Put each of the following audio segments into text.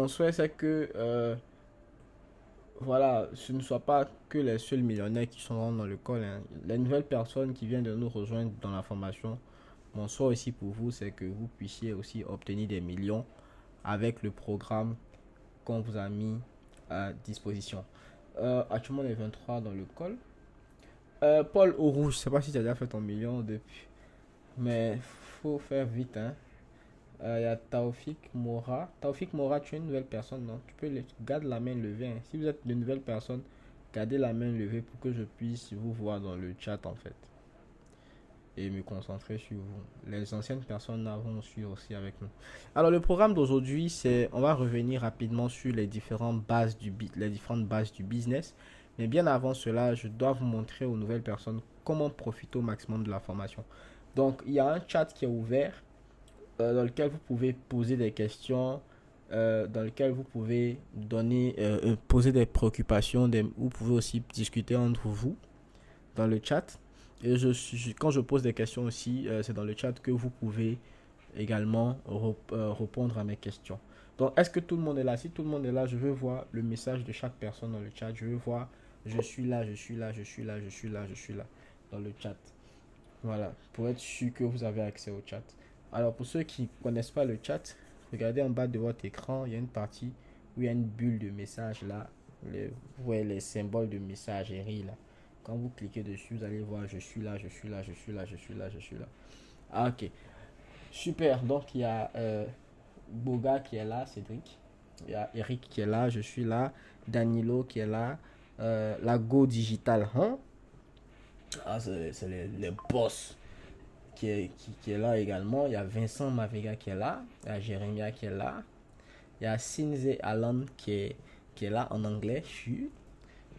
mon souhait, c'est que voilà, ce ne soit pas que les seuls millionnaires qui sont dans le call, hein. Les nouvelles personnes qui viennent de nous rejoindre dans la formation, mon souhait aussi pour vous, c'est que vous puissiez aussi obtenir des millions avec le programme qu'on vous a mis à disposition. Actuellement, on est 23 dans le call. Paul au rouge, je sais pas si tu as déjà fait ton million depuis, mais faut faire vite, hein. Il y a Taufik Mora. Taufik Mora, tu es une nouvelle personne, non? Tu peux garder la main levée, hein. Si vous êtes une nouvelle personne, gardez la main levée pour que je puisse vous voir dans le chat en fait et me concentrer sur vous. Les anciennes personnes vont suivre aussi avec nous. Alors le programme d'aujourd'hui, c'est on va revenir rapidement sur les différentes bases du business. Mais bien avant cela, je dois vous montrer aux nouvelles personnes comment profiter au maximum de la formation. Donc il y a un chat qui est ouvert dans lequel vous pouvez poser des questions, dans lequel vous pouvez poser des préoccupations, vous pouvez aussi discuter entre vous dans le chat. Et quand je pose des questions aussi, c'est dans le chat que vous pouvez également répondre à mes questions. Donc, est-ce que tout le monde est là? Si tout le monde est là, je veux voir le message de chaque personne dans le chat. Je veux voir, je suis là, je suis là, je suis là, je suis là, je suis là, dans le chat. Voilà, pour être sûr que vous avez accès au chat. Alors, pour ceux qui ne connaissent pas le chat, regardez en bas de votre écran, il y a une partie où il y a une bulle de message là. Vous voyez les symboles de messagerie là. Quand vous cliquez dessus, vous allez voir je suis là, je suis là, je suis là, je suis là, je suis là. Ah, ok. Super. Donc, il y a Boga qui est là, Cédric. Il y a Eric qui est là, je suis là. Danilo qui est là. La Go Digital, hein? Ah, c'est les boss qui est là également. Il y a Vincent Mavega qui est là. Il y a Jérémia qui est là. Il y a Sinze Alan qui est là en anglais.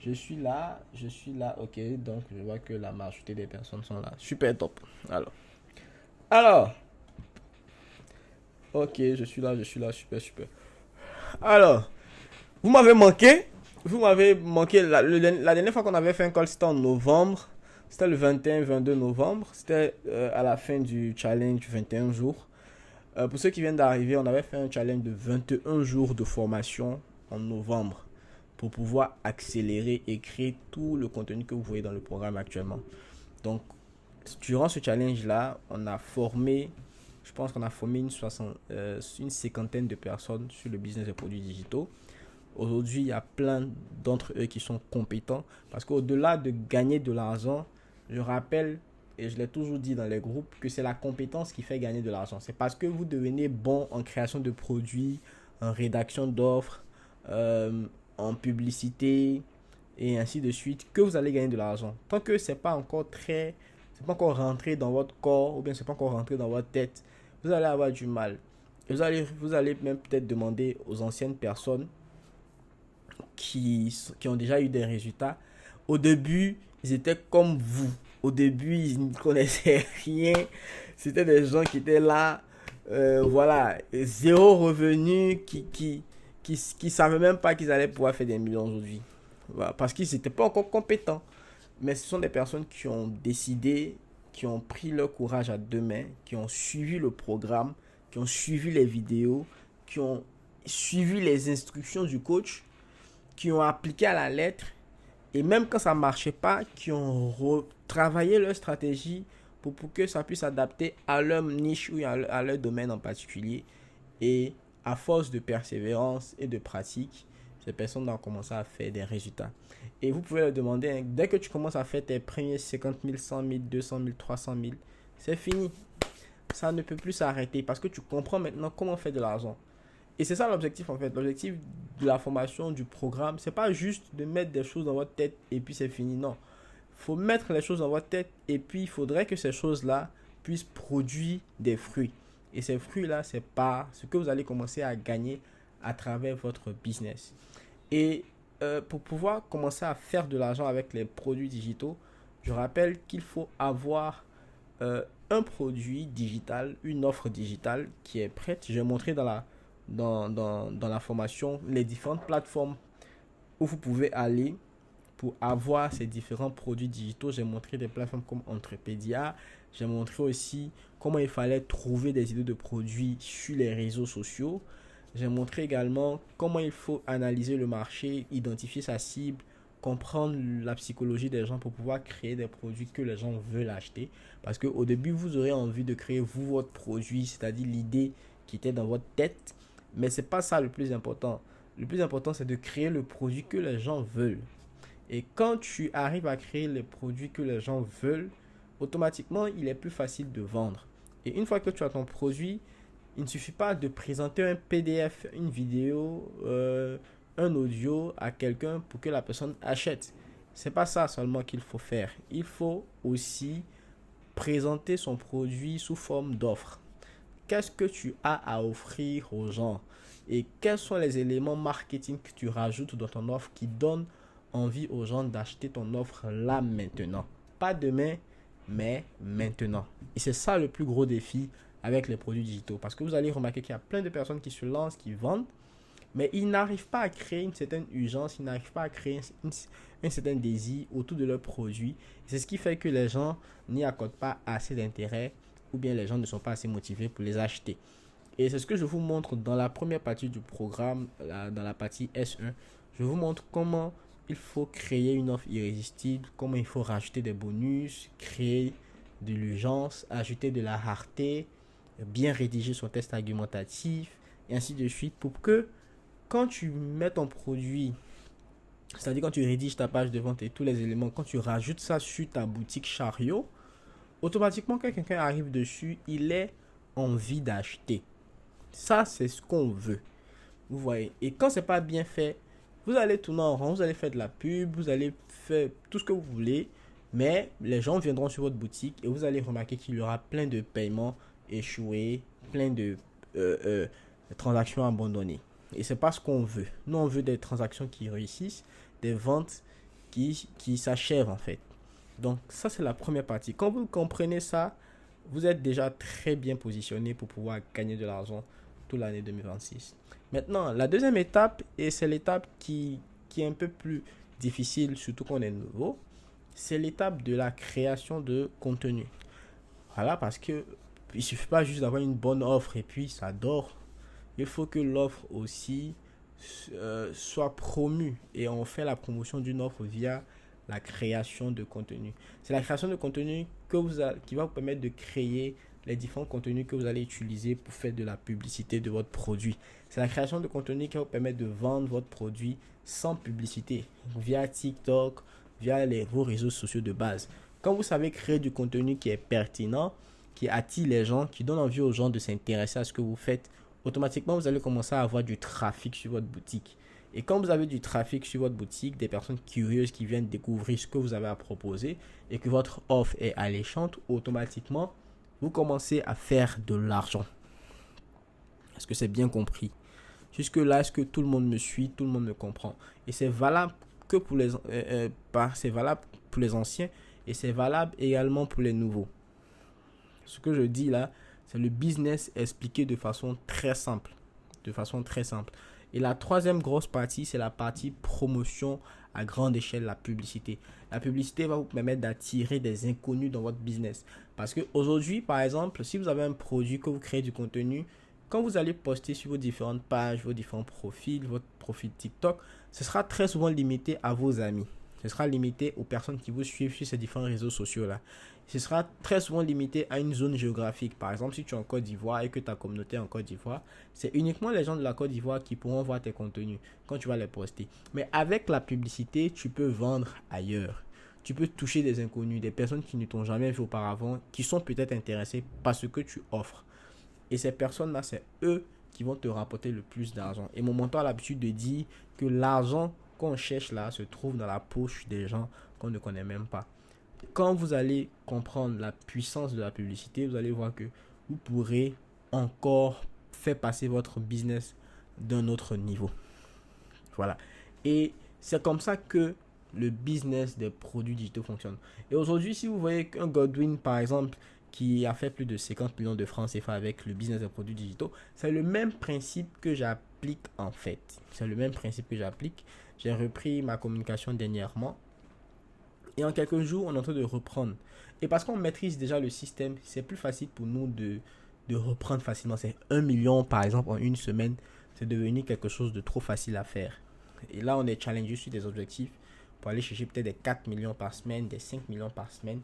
Je suis là, je suis là. Ok, donc je vois que la majorité des personnes sont là. Super top. Alors, ok, je suis là, je suis là. Super, super. Alors, vous m'avez manqué. Vous m'avez manqué. La dernière fois qu'on avait fait un call, c'était en novembre. C'était le 21-22 novembre. C'était à la fin du challenge 21 jours. Pour ceux qui viennent d'arriver, on avait fait un challenge de 21 jours de formation en novembre pour pouvoir accélérer et créer tout le contenu que vous voyez dans le programme actuellement. Donc, durant ce challenge-là, on a formé, je pense qu'on a formé une cinquantaine de personnes sur le business des produits digitaux. Aujourd'hui, il y a plein d'entre eux qui sont compétents parce qu'au-delà de gagner de l'argent, je rappelle et je l'ai toujours dit dans les groupes que c'est la compétence qui fait gagner de l'argent. C'est parce que vous devenez bon en création de produits, en rédaction d'offres, en publicité et ainsi de suite que vous allez gagner de l'argent. Tant que c'est pas encore rentré dans votre corps ou bien c'est pas encore rentré dans votre tête, vous allez avoir du mal. Et vous allez même peut-être demander aux anciennes personnes qui ont déjà eu des résultats. Au début, ils étaient comme vous. Au début, ils ne connaissaient rien. C'était des gens qui étaient là, voilà, zéro revenu, qui savaient même pas qu'ils allaient pouvoir faire des millions aujourd'hui. Voilà, parce qu'ils n'étaient pas encore compétents. Mais ce sont des personnes qui ont décidé, qui ont pris leur courage à deux mains, qui ont suivi le programme, qui ont suivi les vidéos, qui ont suivi les instructions du coach, qui ont appliqué à la lettre et même quand ça ne marchait pas, qui ont retravaillé leur stratégie pour que ça puisse s'adapter à leur niche ou à leur domaine en particulier. Et à force de persévérance et de pratique, ces personnes ont commencé à faire des résultats. Et vous pouvez leur demander, hein, dès que tu commences à faire tes premiers 50 000, 100 000, 200 000, 300 000, c'est fini. Ça ne peut plus s'arrêter parce que tu comprends maintenant comment faire de l'argent. Et c'est ça l'objectif en fait. L'objectif de la formation, du programme, c'est pas juste de mettre des choses dans votre tête et puis c'est fini. Non. Il faut mettre les choses dans votre tête et puis il faudrait que ces choses-là puissent produire des fruits. Et ces fruits-là, c'est pas ce que vous allez commencer à gagner à travers votre business. Et pour pouvoir commencer à faire de l'argent avec les produits digitaux, je rappelle qu'il faut avoir un produit digital, une offre digitale qui est prête. J'ai montré dans la formation les différentes plateformes où vous pouvez aller pour avoir ces différents produits digitaux. J'ai montré des plateformes comme Entrepedia. J'ai montré aussi comment il fallait trouver des idées de produits sur les réseaux sociaux. J'ai montré également comment il faut analyser le marché, identifier sa cible, comprendre la psychologie des gens pour pouvoir créer des produits que les gens veulent acheter. Parce qu'au début, vous aurez envie de créer vous votre produit, c'est-à-dire l'idée qui était dans votre tête. Mais c'est pas ça le plus important. Le plus important, c'est de créer le produit que les gens veulent. Et quand tu arrives à créer les produits que les gens veulent, automatiquement, il est plus facile de vendre. Et une fois que tu as ton produit, il ne suffit pas de présenter un PDF, une vidéo, un audio à quelqu'un pour que la personne achète. C'est pas ça seulement qu'il faut faire. Il faut aussi présenter son produit sous forme d'offre. Qu'est-ce que tu as à offrir aux gens et quels sont les éléments marketing que tu rajoutes dans ton offre qui donnent envie aux gens d'acheter ton offre là maintenant. Pas demain, mais maintenant. Et c'est ça le plus gros défi avec les produits digitaux. Parce que vous allez remarquer qu'il y a plein de personnes qui se lancent, qui vendent, mais ils n'arrivent pas à créer une certaine urgence, ils n'arrivent pas à créer un certain désir autour de leurs produits. C'est ce qui fait que les gens n'y accordent pas assez d'intérêt ou bien les gens ne sont pas assez motivés pour les acheter. Et c'est ce que je vous montre dans la première partie du programme, dans la partie S1. Je vous montre comment il faut créer une offre irrésistible, comment il faut rajouter des bonus, créer de l'urgence, ajouter de la rareté, bien rédiger son test argumentatif, et ainsi de suite, pour que quand tu mets ton produit, c'est-à-dire quand tu rédiges ta page de vente et tous les éléments, quand tu rajoutes ça sur ta boutique Chariot, automatiquement quand quelqu'un arrive dessus, il est envie d'acheter. Ça, c'est ce qu'on veut. Vous voyez. Et quand c'est pas bien fait, vous allez tourner en rond, vous allez faire de la pub, vous allez faire tout ce que vous voulez, mais les gens viendront sur votre boutique et vous allez remarquer qu'il y aura plein de paiements échoués, plein de transactions abandonnées. Et c'est pas ce qu'on veut. Nous, on veut des transactions qui réussissent, des ventes qui s'achèvent en fait. Donc ça, c'est la première partie. Quand vous comprenez ça, vous êtes déjà très bien positionné pour pouvoir gagner de l'argent toute l'année 2026. Maintenant, la deuxième étape, et c'est l'étape qui est un peu plus difficile, surtout qu'on est nouveau, c'est l'étape de la création de contenu. Voilà, parce que il ne suffit pas juste d'avoir une bonne offre et puis ça dort. Il faut que l'offre aussi soit promue et on fait la promotion d'une offre via la création de contenu. C'est la création de contenu qui va vous permettre de créer les différents contenus que vous allez utiliser pour faire de la publicité de votre produit. C'est la création de contenu qui va vous permettre de vendre votre produit sans publicité, via TikTok, via vos réseaux sociaux de base. Quand vous savez créer du contenu qui est pertinent, qui attire les gens, qui donne envie aux gens de s'intéresser à ce que vous faites, automatiquement vous allez commencer à avoir du trafic sur votre boutique. Et quand vous avez du trafic sur votre boutique, des personnes curieuses qui viennent découvrir ce que vous avez à proposer et que votre offre est alléchante, automatiquement, vous commencez à faire de l'argent. Est-ce que c'est bien compris? Jusque-là, est-ce que tout le monde me suit, tout le monde me comprend? Et c'est valable que pour c'est valable pour les anciens et c'est valable également pour les nouveaux. Ce que je dis là, c'est le business expliqué de façon très simple. De façon très simple. Et la troisième grosse partie, c'est la partie promotion à grande échelle, la publicité. La publicité va vous permettre d'attirer des inconnus dans votre business. Parce qu'aujourd'hui, par exemple, si vous avez un produit, que vous créez du contenu, quand vous allez poster sur vos différentes pages, vos différents profils, votre profil TikTok, ce sera très souvent limité à vos amis. Ce sera limité aux personnes qui vous suivent sur ces différents réseaux sociaux-là. Ce sera très souvent limité à une zone géographique. Par exemple, si tu es en Côte d'Ivoire et que ta communauté est en Côte d'Ivoire, c'est uniquement les gens de la Côte d'Ivoire qui pourront voir tes contenus quand tu vas les poster. Mais avec la publicité, tu peux vendre ailleurs. Tu peux toucher des inconnus, des personnes qui ne t'ont jamais vu auparavant, qui sont peut-être intéressées par ce que tu offres. Et ces personnes-là, c'est eux qui vont te rapporter le plus d'argent. Et mon mentor a l'habitude de dire que l'argent qu'on cherche là se trouve dans la poche des gens qu'on ne connaît même pas. Quand vous allez comprendre la puissance de la publicité, vous allez voir que vous pourrez encore faire passer votre business d'un autre niveau. Voilà. Et c'est comme ça que le business des produits digitaux fonctionne. Et aujourd'hui, si vous voyez qu'un Godwin, par exemple, qui a fait plus de 50 millions de francs CFA avec le business des produits digitaux, c'est le même principe que j'applique en fait. C'est le même principe que j'applique. J'ai repris ma communication dernièrement. Et en quelques jours, on est en train de reprendre. Et parce qu'on maîtrise déjà le système, c'est plus facile pour nous de reprendre facilement. C'est 1 million, par exemple, en une semaine. c'est devenu quelque chose de trop facile à faire. Et là, on est challengé sur des objectifs pour aller chercher peut-être des 4 millions par semaine, des 5 millions par semaine,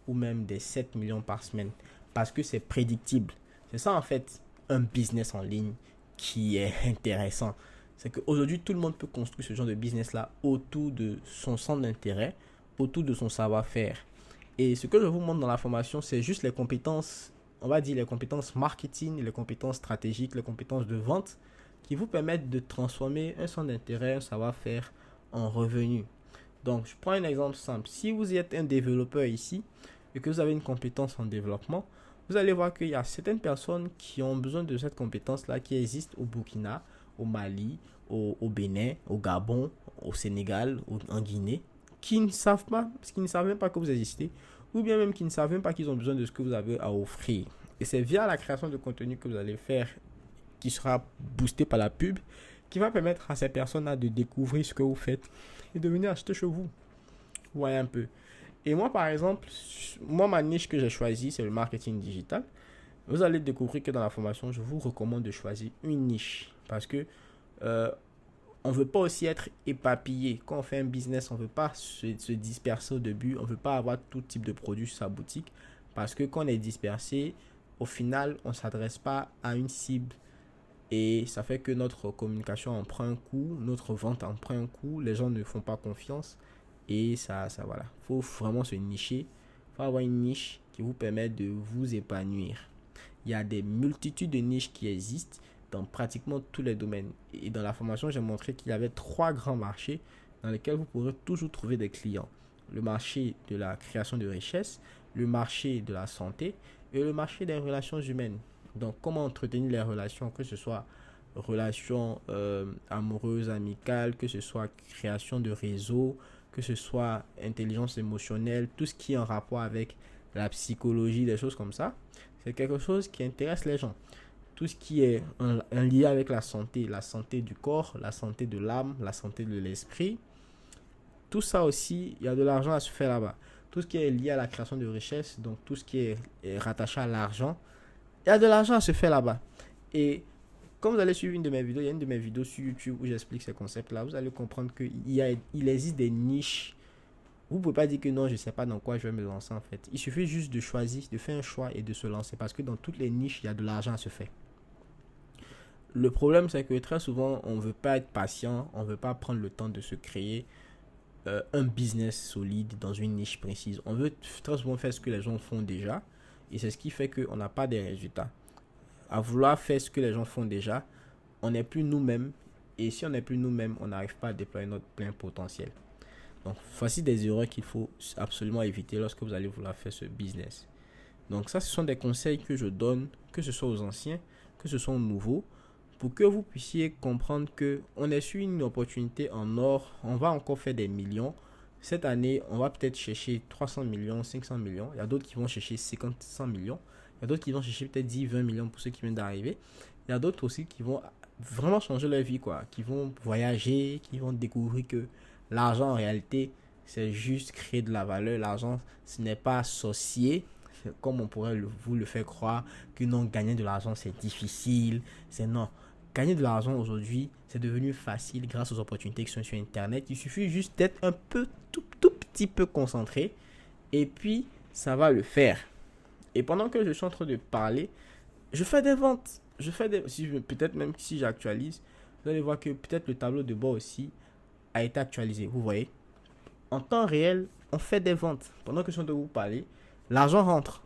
ou même des 7 millions par semaine. Parce que c'est prédictible. C'est ça, en fait, un business en ligne qui est intéressant. C'est qu'aujourd'hui, tout le monde peut construire ce genre de business-là autour de son centre d'intérêt, autour de son savoir-faire. Et ce que je vous montre dans la formation, c'est juste les compétences, on va dire les compétences marketing, les compétences stratégiques, les compétences de vente qui vous permettent de transformer un centre d'intérêt, un savoir-faire en revenu. Donc, je prends un exemple simple. Si vous êtes un développeur ici et que vous avez une compétence en développement, vous allez voir qu'il y a certaines personnes qui ont besoin de cette compétence-là qui existent au Burkina, au Mali, au Bénin, au Gabon, au Sénégal, en Guinée, qui ne savent pas, parce qu'ils ne savent même pas que vous existez, ou bien même qui ne savent même pas qu'ils ont besoin de ce que vous avez à offrir. Et c'est via la création de contenu que vous allez faire, qui sera boosté par la pub, qui va permettre à ces personnes-là de découvrir ce que vous faites et de venir acheter chez vous. Vous voyez un peu. Et moi, par exemple, ma niche que j'ai choisie, c'est le marketing digital. Vous allez découvrir que dans la formation, je vous recommande de choisir une niche. Parce que on ne veut pas aussi être éparpillé. Quand on fait un business, on ne veut pas se disperser au début. On ne veut pas avoir tout type de produits sur sa boutique. Parce que quand on est dispersé, au final, on ne s'adresse pas à une cible. Et ça fait que notre communication en prend un coup, notre vente en prend un coup. Les gens ne font pas confiance. Et ça voilà. Il faut vraiment se nicher. Il faut avoir une niche qui vous permet de vous épanouir. Il y a des multitudes de niches qui existent dans pratiquement tous les domaines. Et dans la formation, j'ai montré qu'il y avait 3 grands marchés dans lesquels vous pourrez toujours trouver des clients. Le marché de la création de richesse, le marché de la santé et le marché des relations humaines. Donc, comment entretenir les relations, que ce soit relations amoureuses, amicales, que ce soit création de réseaux, que ce soit intelligence émotionnelle, tout ce qui est en rapport avec la psychologie, des choses comme ça. C'est quelque chose qui intéresse les gens. Tout ce qui est en lien avec la santé du corps, la santé de l'âme, la santé de l'esprit. Tout ça aussi, il y a de l'argent à se faire là-bas. Tout ce qui est lié à la création de richesse, donc tout ce qui est rattaché à l'argent, il y a de l'argent à se faire là-bas. Et comme vous allez suivre une de mes vidéos, il y a une de mes vidéos sur YouTube où j'explique ces concepts-là, vous allez comprendre qu'il existe des niches. Vous ne pouvez pas dire que non, je ne sais pas dans quoi je vais me lancer en fait. Il suffit juste de choisir, de faire un choix et de se lancer parce que dans toutes les niches, il y a de l'argent à se faire. Le problème, c'est que très souvent, on ne veut pas être patient, on ne veut pas prendre le temps de se créer un business solide dans une niche précise. On veut très souvent faire ce que les gens font déjà et c'est ce qui fait qu'on n'a pas de résultats. À vouloir faire ce que les gens font déjà, on n'est plus nous-mêmes et si on n'est plus nous-mêmes, on n'arrive pas à déployer notre plein potentiel. Donc, voici des erreurs qu'il faut absolument éviter lorsque vous allez vouloir faire ce business. Donc, ça, ce sont des conseils que je donne, que ce soit aux anciens, que ce soit aux nouveaux, pour que vous puissiez comprendre qu'on est sur une opportunité en or. On va encore faire des millions. Cette année, on va peut-être chercher 300 millions, 500 millions. Il y a d'autres qui vont chercher 50, 100 millions. Il y a d'autres qui vont chercher peut-être 10, 20 millions pour ceux qui viennent d'arriver. Il y a d'autres aussi qui vont vraiment changer leur vie, quoi. Qui vont voyager, qui vont découvrir que l'argent, en réalité, c'est juste créer de la valeur. L'argent, ce n'est pas associé, comme on pourrait vous le faire croire, que non, gagner de l'argent, c'est difficile. C'est non. Gagner de l'argent aujourd'hui, c'est devenu facile grâce aux opportunités qui sont sur Internet. Il suffit juste d'être un peu, tout petit peu concentré. Et puis, ça va le faire. Et pendant que je suis en train de parler, je fais des ventes. Peut-être même si j'actualise, vous allez voir que peut-être le tableau de bord aussi a été actualisé. Vous voyez, en temps réel, on fait des ventes. Pendant que je suis en train de vous parler, l'argent rentre.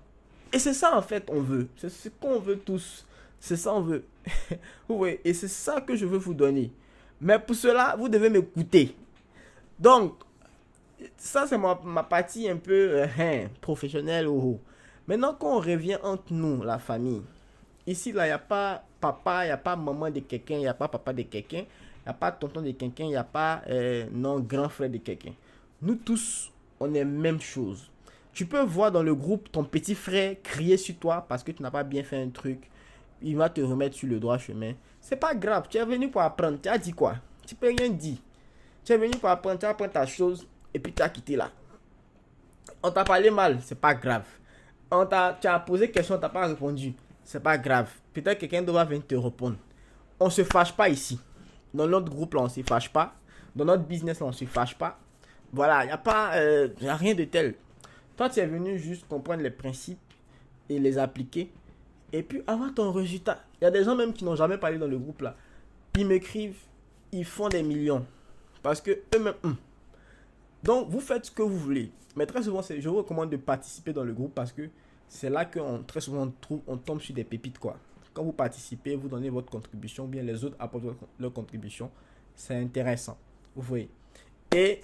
Et c'est ça en fait on veut. C'est ce qu'on veut tous. C'est ça on veut. Vous voyez, et c'est ça que je veux vous donner. Mais pour cela, vous devez m'écouter. Donc, ça c'est ma partie un peu professionnelle. Maintenant, quand on revient entre nous, la famille, ici, là, il n'y a pas papa, il n'y a pas maman de quelqu'un, il n'y a pas papa de quelqu'un, il n'y a pas tonton de quelqu'un, il n'y a pas grand frère de quelqu'un. Nous tous, on est même chose. Tu peux voir dans le groupe ton petit frère crier sur toi parce que tu n'as pas bien fait un truc. Il va te remettre sur le droit chemin. C'est pas grave, tu es venu pour apprendre. Tu as dit quoi? Tu peux rien dire. Tu es venu pour apprendre, tu as appris ta chose et puis tu as quitté là. On t'a parlé mal, c'est pas grave. Tu as posé question, tu n'as pas répondu. C'est pas grave. Peut-être quelqu'un doit venir te répondre. on se fâche pas ici. Dans notre groupe, là, on se fâche pas. Dans notre business, là, on se fâche pas. Voilà, il n'y a pas, y a rien de tel. Toi, tu es venu juste comprendre les principes et les appliquer. Et puis, avoir ton résultat. Il y a des gens même qui n'ont jamais parlé dans le groupe, là. Ils m'écrivent, ils font des millions. Parce que eux-mêmes... Donc, vous faites ce que vous voulez. Mais très souvent, je vous recommande de participer dans le groupe parce que c'est là qu'on très souvent on tombe sur des pépites, quoi. Quand vous participez, vous donnez votre contribution, bien les autres apportent leur contribution. C'est intéressant. Vous voyez. Et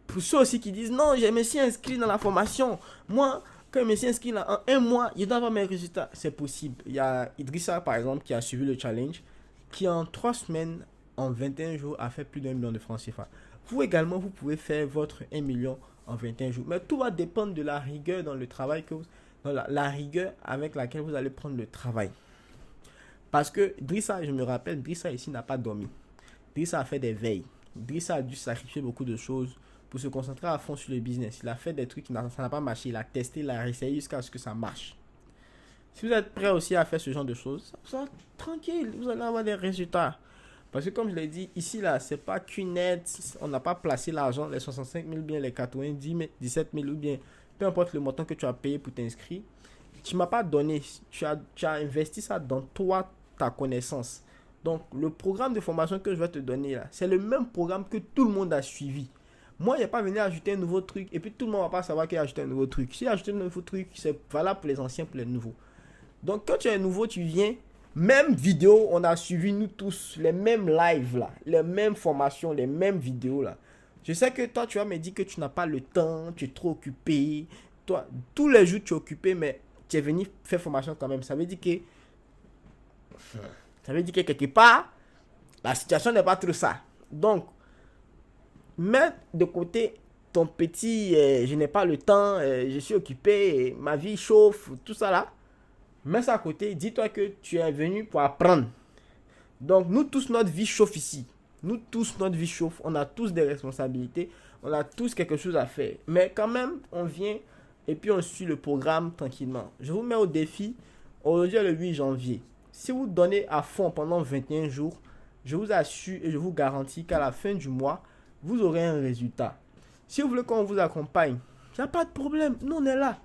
pour ceux aussi qui disent non, je me suis inscrit dans la formation. Moi, quand je me suis inscrit là, en un mois, je dois avoir mes résultats. C'est possible. Il y a Idrissa, par exemple, qui a suivi le challenge, qui en 3 semaines, en 21 jours, a fait plus d'1 million de francs CFA. Vous également, vous pouvez faire votre 1 million en 21 jours. Mais tout va dépendre de la rigueur dans le travail que vous... Dans la rigueur avec laquelle vous allez prendre le travail. Parce que Drissa, je me rappelle, Drissa ici n'a pas dormi. Drissa a fait des veilles. Drissa a dû sacrifier beaucoup de choses pour se concentrer à fond sur le business. Il a fait des trucs qui ça n'a pas marché. Il a testé, il a essayé jusqu'à ce que ça marche. Si vous êtes prêt aussi à faire ce genre de choses, ça, tranquille, vous allez avoir des résultats. Parce que comme je l'ai dit, ici, là, c'est pas qu'une aide. On n'a pas placé l'argent, les 65 000, bien les 90 000, 17 000 ou bien peu importe le montant que tu as payé pour t'inscrire. Tu ne m'as pas donné. Tu as investi ça dans toi, ta connaissance. Donc, le programme de formation que je vais te donner là, c'est le même programme que tout le monde a suivi. Moi, il n'y a pas venu ajouter un nouveau truc et puis tout le monde ne va pas savoir qu'il a ajouté un nouveau truc. Si il a ajouté un nouveau truc, c'est valable pour les anciens, pour les nouveaux. Donc, quand tu es nouveau, tu viens. Même vidéo, on a suivi nous tous les mêmes lives là, les mêmes formations, les mêmes vidéos là. Je sais que toi, tu vas me dire que tu n'as pas le temps, tu es trop occupé. Toi, tous les jours, tu es occupé, mais tu es venu faire formation quand même. Ça veut dire que quelque part, la situation n'est pas trop ça. Donc, mets de côté ton petit je n'ai pas le temps, je suis occupé, ma vie chauffe, tout ça là. Mets ça à côté, dis-toi que tu es venu pour apprendre. Donc, nous tous, notre vie chauffe ici. Nous tous, notre vie chauffe. On a tous des responsabilités. On a tous quelque chose à faire. Mais quand même, on vient et puis on suit le programme tranquillement. Je vous mets au défi. Aujourd'hui est le 8 janvier. Si vous donnez à fond pendant 21 jours, je vous assure et je vous garantis qu'à la fin du mois, vous aurez un résultat. Si vous voulez qu'on vous accompagne, il n'y a pas de problème. Nous, on est là.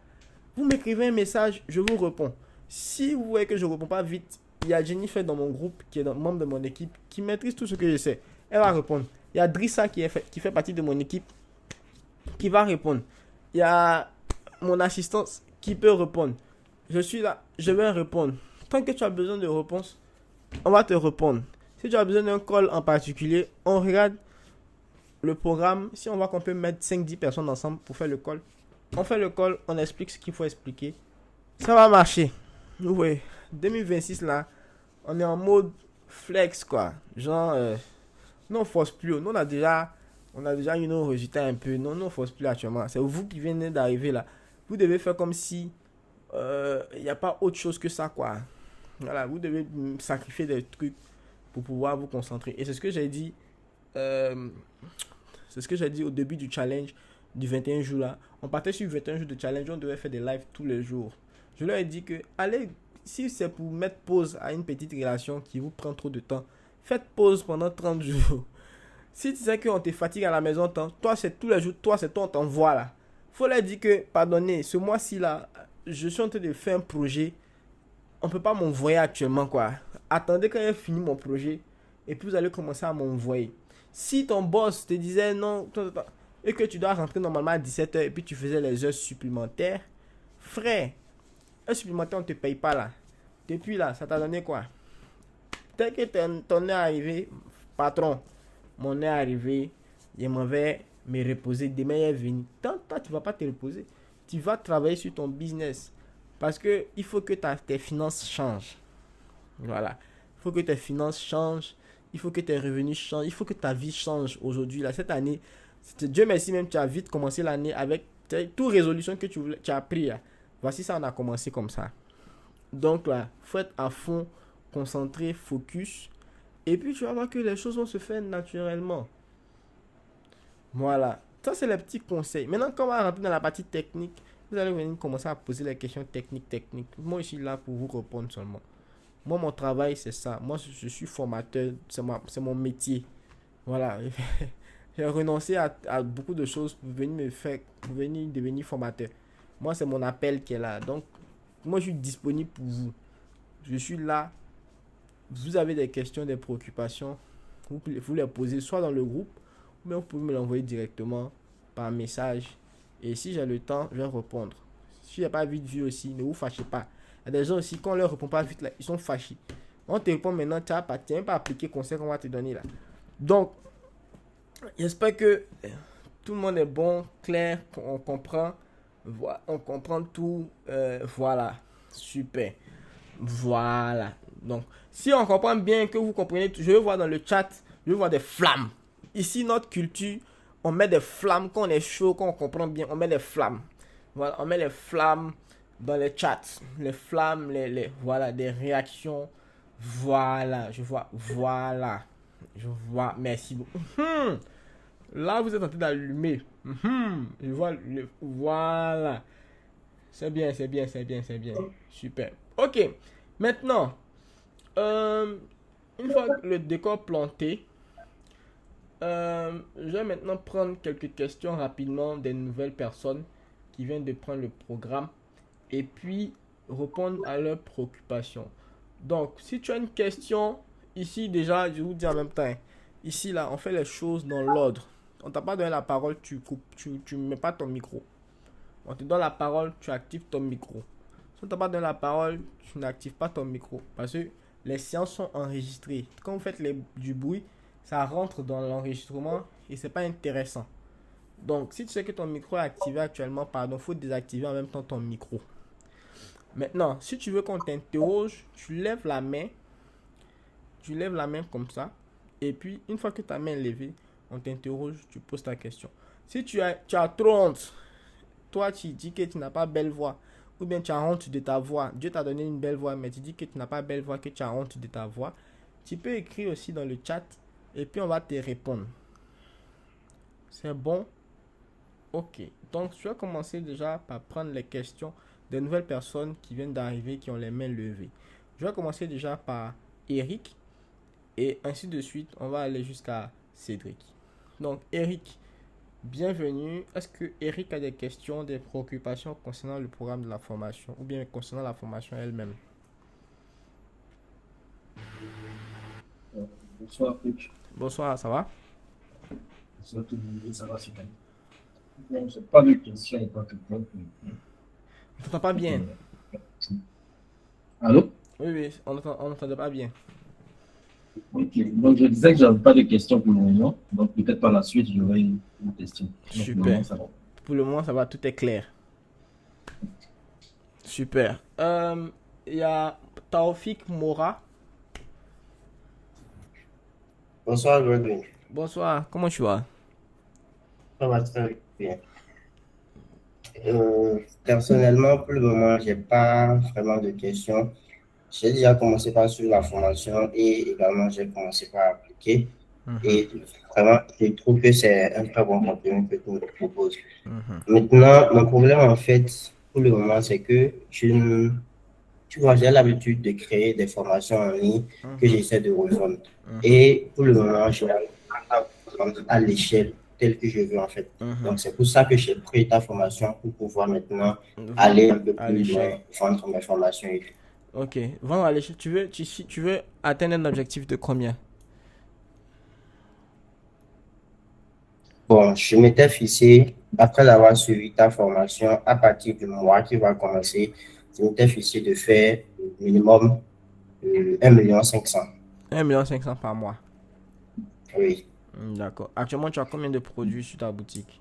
Vous m'écrivez un message, je vous réponds. Si vous voyez que je ne réponds pas vite, il y a Jennifer dans mon groupe, qui est membre de mon équipe, qui maîtrise tout ce que je sais. Elle va répondre. Il y a Drissa qui fait partie de mon équipe, qui va répondre. Il y a mon assistance qui peut répondre. Je suis là, je vais répondre. Tant que tu as besoin de réponse, on va te répondre. Si tu as besoin d'un call en particulier, on regarde le programme. Si on voit qu'on peut mettre 5-10 personnes ensemble pour faire le call, on fait le call, on explique ce qu'il faut expliquer. Ça va marcher. Oui, 2026 là, on est en mode flex quoi. Genre, non, on force plus. Nous, on a déjà eu nos résultats un peu. Non, on force plus actuellement. C'est vous qui venez d'arriver là. Vous devez faire comme si il n'y a pas autre chose que ça quoi. Voilà, vous devez sacrifier des trucs pour pouvoir vous concentrer. Et c'est ce que j'ai dit. C'est ce que j'ai dit au début du challenge du 21 jours là. On partait sur 21 jours de challenge. On devait faire des lives tous les jours. Je leur ai dit que, allez, si c'est pour mettre pause à une petite relation qui vous prend trop de temps, faites pause pendant 30 jours. Si tu sais qu'on te fatigue à la maison, toi c'est tous les jours, toi c'est toi on t'envoie là. Faut leur dire que, pardonnez, ce mois-ci là, je suis en train de faire un projet. On peut pas m'envoyer actuellement quoi. Attendez quand j'ai fini mon projet et puis vous allez commencer à m'envoyer. Si ton boss te disait non, et que tu dois rentrer normalement à 17h et puis tu faisais les heures supplémentaires, frère, un supplémentaire, on ne te paye pas là. Depuis là, ça t'a donné quoi? Dès que ton est arrivé, patron, mon est arrivé, je m'en vais me reposer. Demain, il est venu. Toi, tu ne vas pas te reposer. Tu vas travailler sur ton business. Parce que il faut que tes finances changent. Voilà. Il faut que tes finances changent. Il faut que tes revenus changent. Il faut que ta vie change aujourd'hui. Là, cette année, Dieu merci, même tu as vite commencé l'année avec toute résolution que tu as pris. Là. Voici ça, on a commencé comme ça. Donc là, faut être à fond, concentré, focus. Et puis tu vas voir que les choses vont se faire naturellement. Voilà. Ça, c'est les petits conseils. Maintenant, quand on va rentrer dans la partie technique, vous allez venir commencer à poser les questions techniques. Moi, je suis là pour vous répondre seulement. Moi, mon travail, c'est ça. Moi, je suis formateur, c'est mon métier. Voilà. J'ai renoncé à beaucoup de choses pour venir devenir formateur. Moi, c'est mon appel qui est là. Donc, moi, je suis disponible pour vous. Je suis là. Vous avez des questions, des préoccupations, vous les posez soit dans le groupe, ou bien vous pouvez me l'envoyer directement par message. Et si j'ai le temps, je vais répondre. Si j'ai pas vite vu aussi, ne vous fâchez pas. Il y a des gens aussi, quand on leur répond pas vite, là, ils sont fâchés. On te répond maintenant, tu n'as même pas appliqué le conseil qu'on va te donner là. Donc, j'espère que tout le monde est bon, clair, on comprend. On comprend tout. Voilà. Super. Voilà. Donc, si on comprend bien, que vous comprenez, je vais voir dans le chat, je vais voir des flammes. Ici, notre culture, on met des flammes. Quand on est chaud, quand on comprend bien, on met des flammes. Voilà, on met les flammes dans les chats. Les flammes, voilà, des réactions. Voilà, je vois. Voilà. Je vois. Merci beaucoup. Là, vous êtes en train d'allumer. Je vois. Voilà. C'est bien, c'est bien, c'est bien, c'est bien. Super. Ok. Maintenant, une fois le décor planté, je vais maintenant prendre quelques questions rapidement des nouvelles personnes qui viennent de prendre le programme et puis répondre à leurs préoccupations. Donc, si tu as une question, ici déjà, je vous dis en même temps, ici là, on fait les choses dans l'ordre. On t'a pas donné la parole, tu coupes, tu mets pas ton micro. On te donne la parole, tu actives ton micro. Si on t'a pas donné la parole, tu n'actives pas ton micro. Parce que les séances sont enregistrées. Quand vous faites du bruit, ça rentre dans l'enregistrement et c'est pas intéressant. Donc, si tu sais que ton micro est activé actuellement, pardon, il faut désactiver en même temps ton micro. Maintenant, si tu veux qu'on t'interroge, tu lèves la main. Tu lèves la main comme ça. Et puis, une fois que ta main est levée, on t'interroge, tu poses ta question. Si tu as trop honte, toi tu dis que tu n'as pas belle voix, ou bien tu as honte de ta voix, Dieu t'a donné une belle voix, mais tu dis que tu n'as pas belle voix, que tu as honte de ta voix, tu peux écrire aussi dans le chat et puis on va te répondre. C'est bon? Ok. Donc, je vais commencer déjà par prendre les questions des nouvelles personnes qui viennent d'arriver, qui ont les mains levées. Je vais commencer déjà par Eric et ainsi de suite, on va aller jusqu'à Cédric. Donc, Eric, bienvenue. Est-ce que Eric a des questions, des préoccupations concernant le programme de la formation ou bien concernant la formation elle-même? Bonsoir, Luc. Bonsoir, ça va? Bonsoir tout le monde, ça va super. Bon, j'ai pas de questions, pas de problème. On t'entend pas bien. Allô? Oui, oui, on n'entendait pas bien. Ok, donc je disais que j'avais pas de questions pour le moment, donc peut-être par la suite j'aurai une question. Donc, pour le Super. moment, ça va. Pour le moment, ça va, tout est clair. Super. Il y a Taufik Mora. Bonsoir, Godwin. Bonsoir, comment tu vas? Ça va très bien. Personnellement, pour le moment, j'ai pas vraiment de questions. J'ai déjà commencé par suivre la formation et également j'ai commencé par appliquer. Mhm, Et vraiment, je trouve que c'est un très bon contenu que tu me proposes. mhm, Maintenant, mon problème en fait, pour le moment, c'est que tu vois, j'ai l'habitude de créer des formations en ligne que mhm, j'essaie de revendre. mhm, Et pour le moment, je n'arrive pas à vendre à l'échelle telle que je veux en fait. mhm. Donc, c'est pour ça que j'ai pris ta formation pour pouvoir maintenant Vendre aller un peu à plus loin, l'échelle. vendre mes formations. Ok, vendre à l'échelle. Tu veux atteindre un objectif de combien? Bon, je m'étais fixé, après avoir suivi ta formation, à partir du mois qui va commencer, je m'étais fixé de faire minimum 1,5 million. 1,5 million par mois. Oui. D'accord. Actuellement, tu as combien de produits sur ta boutique?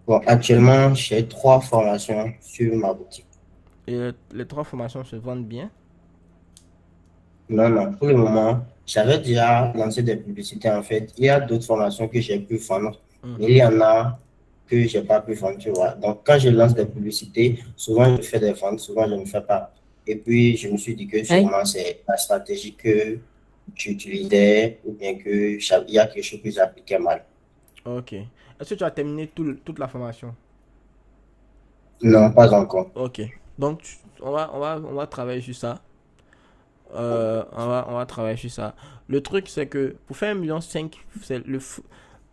Bon, actuellement, j'ai 3 formations sur ma boutique. Et les trois formations se vendent bien? Non, non, pour le moment, j'avais déjà lancé des publicités en fait. Il y a d'autres formations que j'ai pu vendre, mais il Mhm. y en a que j'ai pas pu vendre, tu vois. Donc, quand je lance des publicités, souvent je fais des ventes, souvent je ne fais pas. Et puis, je me suis dit que sûrement c'est la stratégie que tu utilisais ou bien que il y a quelque chose que j'appliquais mal. Ok. Est-ce que tu as terminé toute la formation? Non, pas encore. Ok. Donc, on va travailler sur ça. On va travailler sur ça. Le truc, c'est que pour faire 1,5 million, c'est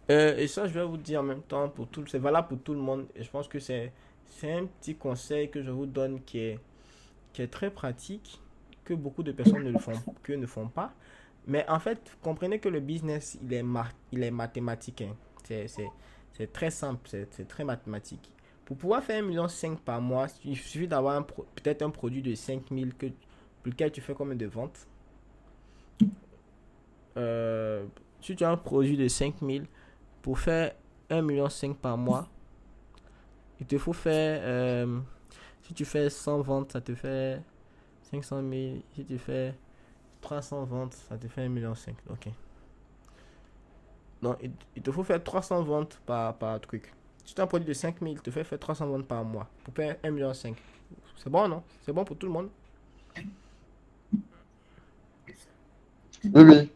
et ça, je vais vous dire en même temps, c'est valable pour tout le monde. Et je pense que c'est un petit conseil que je vous donne qui est très pratique, que beaucoup de personnes ne font pas. Mais en fait, comprenez que le business, il est mathématique, hein. C'est très simple, c'est très mathématique. Pour pouvoir faire 1,5 million par mois, il suffit d'avoir peut-être un produit de 5 000 pour lequel tu fais combien de ventes? Si tu as un produit de 5 000 pour faire 1,5 million par mois, il te faut faire, si tu fais 100 ventes, ça te fait 500 000. Si tu fais 300 ventes, ça te fait 1,5 million. Ok. Donc, il te faut faire 300 ventes par truc. Si tu as un produit de 5 000, il te fait faire 300 ventes par mois pour faire 1,5 million. C'est bon, non? C'est bon pour tout le monde? Oui, oui.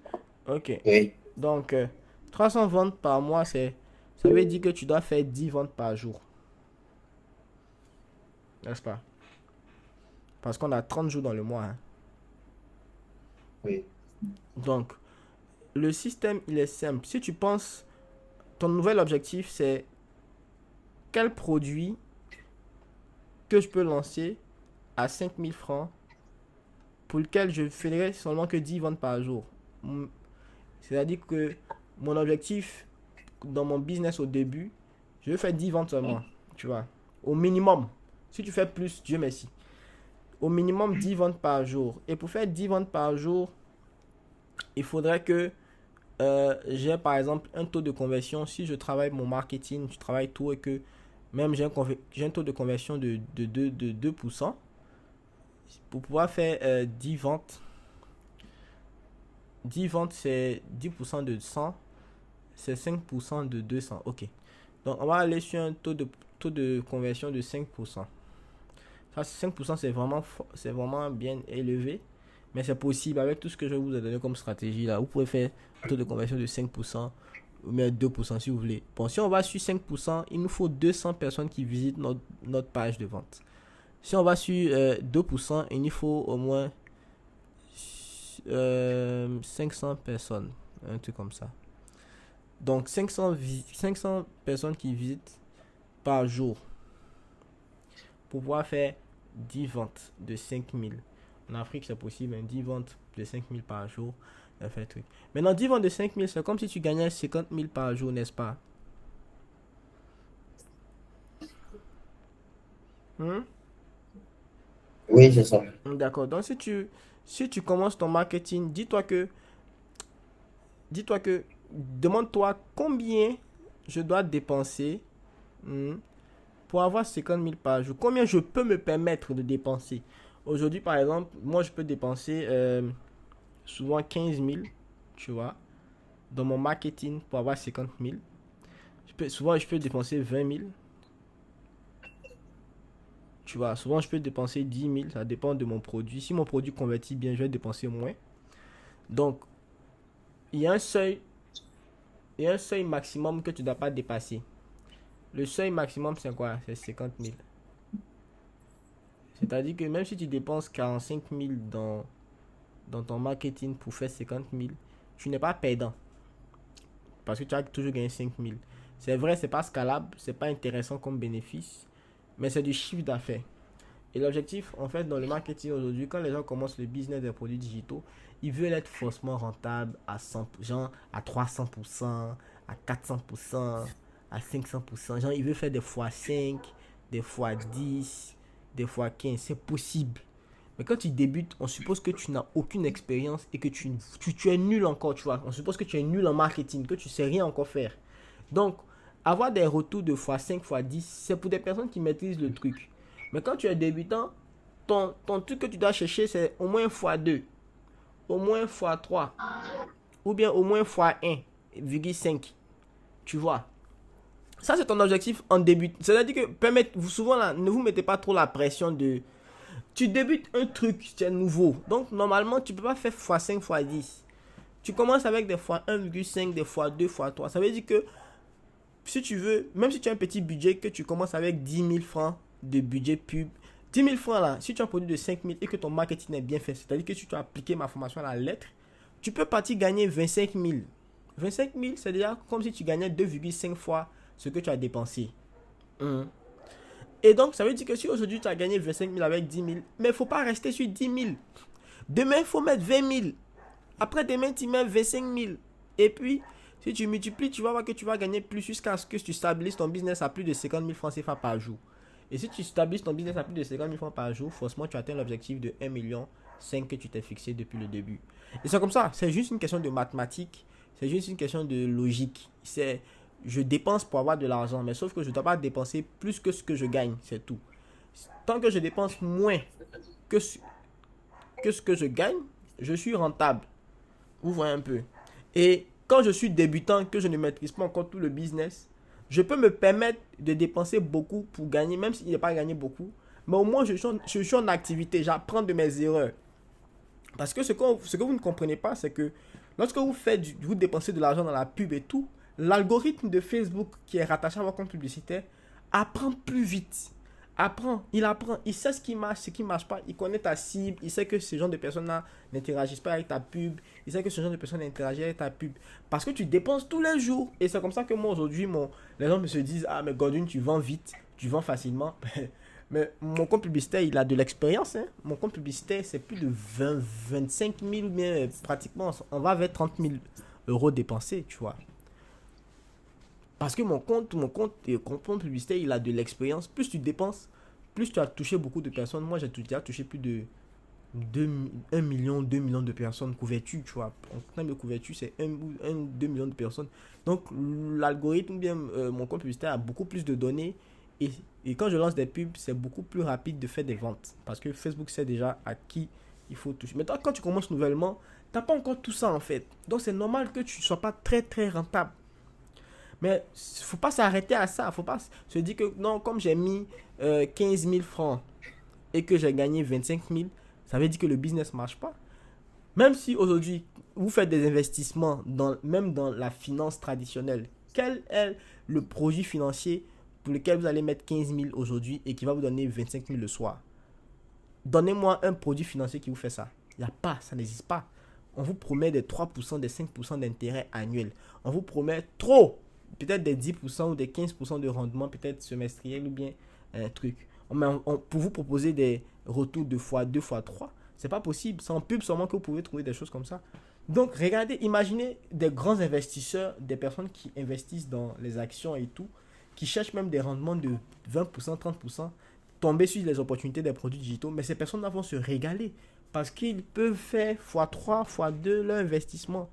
Ok. Oui. Donc, 300 ventes par mois, ça veut dire que tu dois faire 10 ventes par jour. N'est-ce pas? Parce qu'on a 30 jours dans le mois, hein. Oui. Donc, le système, il est simple. Si tu penses, ton nouvel objectif, c'est quel produit que je peux lancer à 5 000 francs pour lequel je ferai seulement que 10 ventes par jour. C'est-à-dire que mon objectif dans mon business au début, je vais faire 10 ventes seulement, tu vois. Au minimum. Si tu fais plus, Dieu merci. Au minimum 10 ventes par jour. Et pour faire 10 ventes par jour, il faudrait que j'ai par exemple un taux de conversion. Si je travaille mon marketing, je travaille tout et que même j'ai un taux de conversion de 2%. Pour pouvoir faire 10 ventes, 10 ventes c'est 10% de 100, c'est 5% de 200. Ok. Donc on va aller sur un taux de conversion de 5%. Ça, 5% c'est vraiment bien élevé. Mais c'est possible avec tout ce que je vous ai donné comme stratégie là. Vous pouvez faire un taux de conversion de 5% ou même 2% si vous voulez. Bon, si on va sur 5%, il nous faut 200 personnes qui visitent notre page de vente. Si on va sur 2%, il nous faut au moins 500 personnes. Un truc comme ça. Donc 500 personnes qui visitent par jour pour pouvoir faire 10 ventes de 5 000. En Afrique, c'est possible, 10 ventes de 5 000 par jour. Ça fait truc. Maintenant, 10 ventes de 5 000, c'est comme si tu gagnais 50 000 par jour, n'est-ce pas? Oui, c'est ça. D'accord. Donc, si tu commences ton marketing, demande-toi combien je dois dépenser pour avoir 50 000 par jour. Combien je peux me permettre de dépenser? Aujourd'hui, par exemple, moi, je peux dépenser souvent 15 000, tu vois, dans mon marketing pour avoir 50 000. Souvent, je peux dépenser 20 000. Tu vois, souvent, je peux dépenser 10 000. Ça dépend de mon produit. Si mon produit convertit bien, je vais dépenser moins. Donc, il y a un seuil maximum que tu ne dois pas dépasser. Le seuil maximum, c'est quoi? C'est 50 000. C'est-à-dire que même si tu dépenses 45 000 dans ton marketing pour faire 50 000, tu n'es pas perdant. Parce que tu as toujours gagné 5 000. C'est vrai, c'est pas scalable, c'est pas intéressant comme bénéfice, mais c'est du chiffre d'affaires. Et l'objectif, en fait, dans le marketing aujourd'hui, quand les gens commencent le business des produits digitaux, ils veulent être forcément rentables à 100%, genre à 300%, à 400%, à 500%. Genre, ils veulent faire des fois 5, des fois 10, des fois 15. C'est possible. Mais quand tu débutes, on suppose que tu n'as aucune expérience et que tu es nul encore, tu vois. On suppose que tu es nul en marketing, que tu sais rien encore faire. Donc, avoir des retours de x5, x10, c'est pour des personnes qui maîtrisent le truc. Mais quand tu es débutant, ton truc que tu dois chercher, c'est au moins x2, au moins x3, ou bien au moins x1,5. Tu vois. Ça, c'est ton objectif en début. C'est-à-dire que souvent, là, ne vous mettez pas trop la pression de... Tu débutes un truc, c'est nouveau. Donc, normalement, tu ne peux pas faire x5, x10. Tu commences avec des x1,5, des x2, x3. Ça veut dire que si tu veux, même si tu as un petit budget, que tu commences avec 10 000 francs de budget pub, 10 000 francs là, si tu as un produit de 5 000 et que ton marketing est bien fait, c'est-à-dire que si tu as appliqué ma formation à la lettre, tu peux partir gagner 25 000. 25 000, c'est déjà comme si tu gagnais 2,5 fois ce que tu as dépensé. Et donc, ça veut dire que si aujourd'hui tu as gagné 25 000 avec 10 000, mais il ne faut pas rester sur 10 000. Demain, il faut mettre 20 000. Après demain, tu mets 25 000. Et puis, si tu multiplies, tu vas voir que tu vas gagner plus jusqu'à ce que tu stabilises ton business à plus de 50 000 francs CFA par jour. Et si tu stabilises ton business à plus de 50 000 francs par jour, forcément, tu atteins l'objectif de 1,5 million que tu t'es fixé depuis le début. Et c'est comme ça. C'est juste une question de mathématiques. C'est juste une question de logique. Je dépense pour avoir de l'argent, mais sauf que je ne dois pas dépenser plus que ce que je gagne. C'est tout. Tant que je dépense moins que ce que je gagne, je suis rentable. Vous voyez un peu. Et quand je suis débutant, que je ne maîtrise pas encore tout le business, je peux me permettre de dépenser beaucoup pour gagner, même s'il n'est pas gagné beaucoup. Mais au moins, je suis en activité. J'apprends de mes erreurs. Parce que ce que vous ne comprenez pas, c'est que lorsque vous dépensez de l'argent dans la pub et tout, l'algorithme de Facebook qui est rattaché à votre compte publicitaire apprend plus vite. Il apprend, il sait ce qui marche pas, il connaît ta cible, il sait que ce genre de personnes-là n'interagissent pas avec ta pub, il sait que ce genre de personnes interagissent avec ta pub, parce que tu dépenses tous les jours. Et c'est comme ça que moi aujourd'hui, les gens me se disent, ah mais Godwin, tu vends vite, tu vends facilement. Mais mon compte publicitaire, il a de l'expérience. Mon compte publicitaire, c'est plus de 25 000 ou bien pratiquement, on va vers 30 000 euros dépensés, tu vois. Parce que mon compte publicitaire, il a de l'expérience. Plus tu dépenses, plus tu as touché beaucoup de personnes. Moi, j'ai déjà touché plus de 1 million, 2 millions de personnes couvertues, tu vois. En termes de couverture, c'est 2 millions de personnes. Donc, l'algorithme, bien, mon compte publicitaire a beaucoup plus de données. Et quand je lance des pubs, c'est beaucoup plus rapide de faire des ventes. Parce que Facebook sait déjà à qui il faut toucher. Mais toi, quand tu commences nouvellement, tu n'as pas encore tout ça, en fait. Donc, c'est normal que tu ne sois pas très, très rentable. Mais il ne faut pas s'arrêter à ça. Il ne faut pas se dire que non, comme j'ai mis 15 000 francs et que j'ai gagné 25 000, ça veut dire que le business ne marche pas. Même si aujourd'hui, vous faites des investissements, même dans la finance traditionnelle, quel est le produit financier pour lequel vous allez mettre 15 000 aujourd'hui et qui va vous donner 25 000 le soir? Donnez-moi un produit financier qui vous fait ça. Il n'y a pas, ça n'existe pas. On vous promet des 3%, des 5% d'intérêt annuel. On vous promet trop. Peut-être des 10% ou des 15% de rendement, peut-être semestriel ou bien un truc. Pour vous proposer des retours 2 fois 2 fois 3, c'est pas possible. C'est en pub seulement que vous pouvez trouver des choses comme ça. Donc, regardez, imaginez des grands investisseurs, des personnes qui investissent dans les actions et tout, qui cherchent même des rendements de 20%, 30%, tomber sur les opportunités des produits digitaux. Mais ces personnes-là vont se régaler parce qu'ils peuvent faire x3, x2 leur investissement.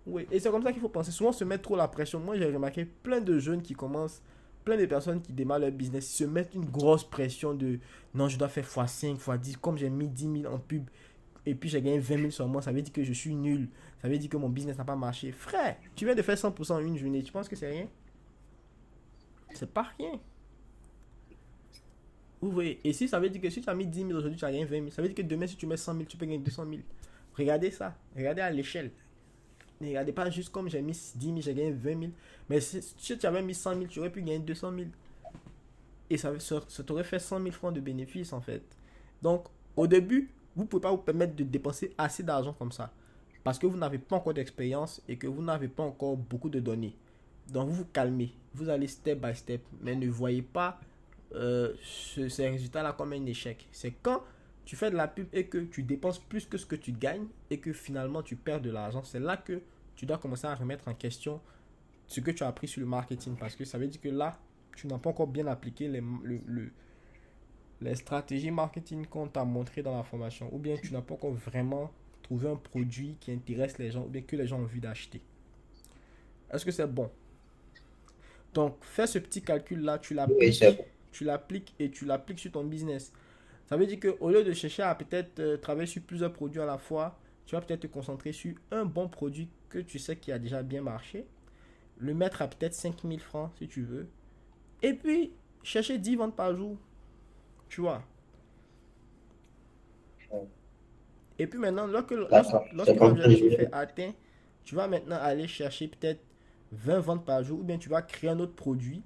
Oui, et c'est comme ça qu'il faut penser. Souvent, se mettre trop la pression. Moi, j'ai remarqué plein de jeunes qui commencent, plein de personnes qui démarrent leur business, se mettent une grosse pression de non, je dois faire x5, x10. Comme j'ai mis 10 000 en pub et puis j'ai gagné 20 000 sur moi, ça veut dire que je suis nul. Ça veut dire que mon business n'a pas marché. Frère, tu viens de faire 100% en une journée. Tu penses que c'est rien? C'est pas rien. Vous voyez, et si ça veut dire que si tu as mis 10 000 aujourd'hui, tu as gagné 20 000. Ça veut dire que demain, si tu mets 100 000, tu peux gagner 200 000. Regardez ça. Regardez à l'échelle. Ne regardez pas juste comme j'ai mis 10 000, j'ai gagné 20 000. Mais si tu avais mis 100 000, tu aurais pu gagner 200 000. Et ça t'aurait fait 100 000 francs de bénéfice en fait. Donc, au début, vous ne pouvez pas vous permettre de dépenser assez d'argent comme ça. Parce que vous n'avez pas encore d'expérience et que vous n'avez pas encore beaucoup de données. Donc, vous vous calmez. Vous allez step by step. Mais ne voyez pas ces résultats-là comme un échec. C'est quand tu fais de la pub et que tu dépenses plus que ce que tu gagnes et que finalement tu perds de l'argent, c'est là que tu dois commencer à remettre en question ce que tu as appris sur le marketing. Parce que ça veut dire que là, tu n'as pas encore bien appliqué les stratégies marketing qu'on t'a montré dans la formation. Ou bien tu n'as pas encore vraiment trouvé un produit qui intéresse les gens ou bien que les gens ont envie d'acheter. Est-ce que c'est bon? Donc, fais ce petit calcul-là, tu l'appliques et tu l'appliques sur ton business. Ça veut dire qu'au lieu de chercher à peut-être travailler sur plusieurs produits à la fois, tu vas peut-être te concentrer sur un bon produit que tu sais qui a déjà bien marché, le mettre à peut-être 5 000 francs si tu veux, et puis chercher 10 ventes par jour, tu vois. Et puis maintenant, lorsque l'objectif est atteint, tu vas maintenant aller chercher peut-être 20 ventes par jour, ou bien tu vas créer un autre produit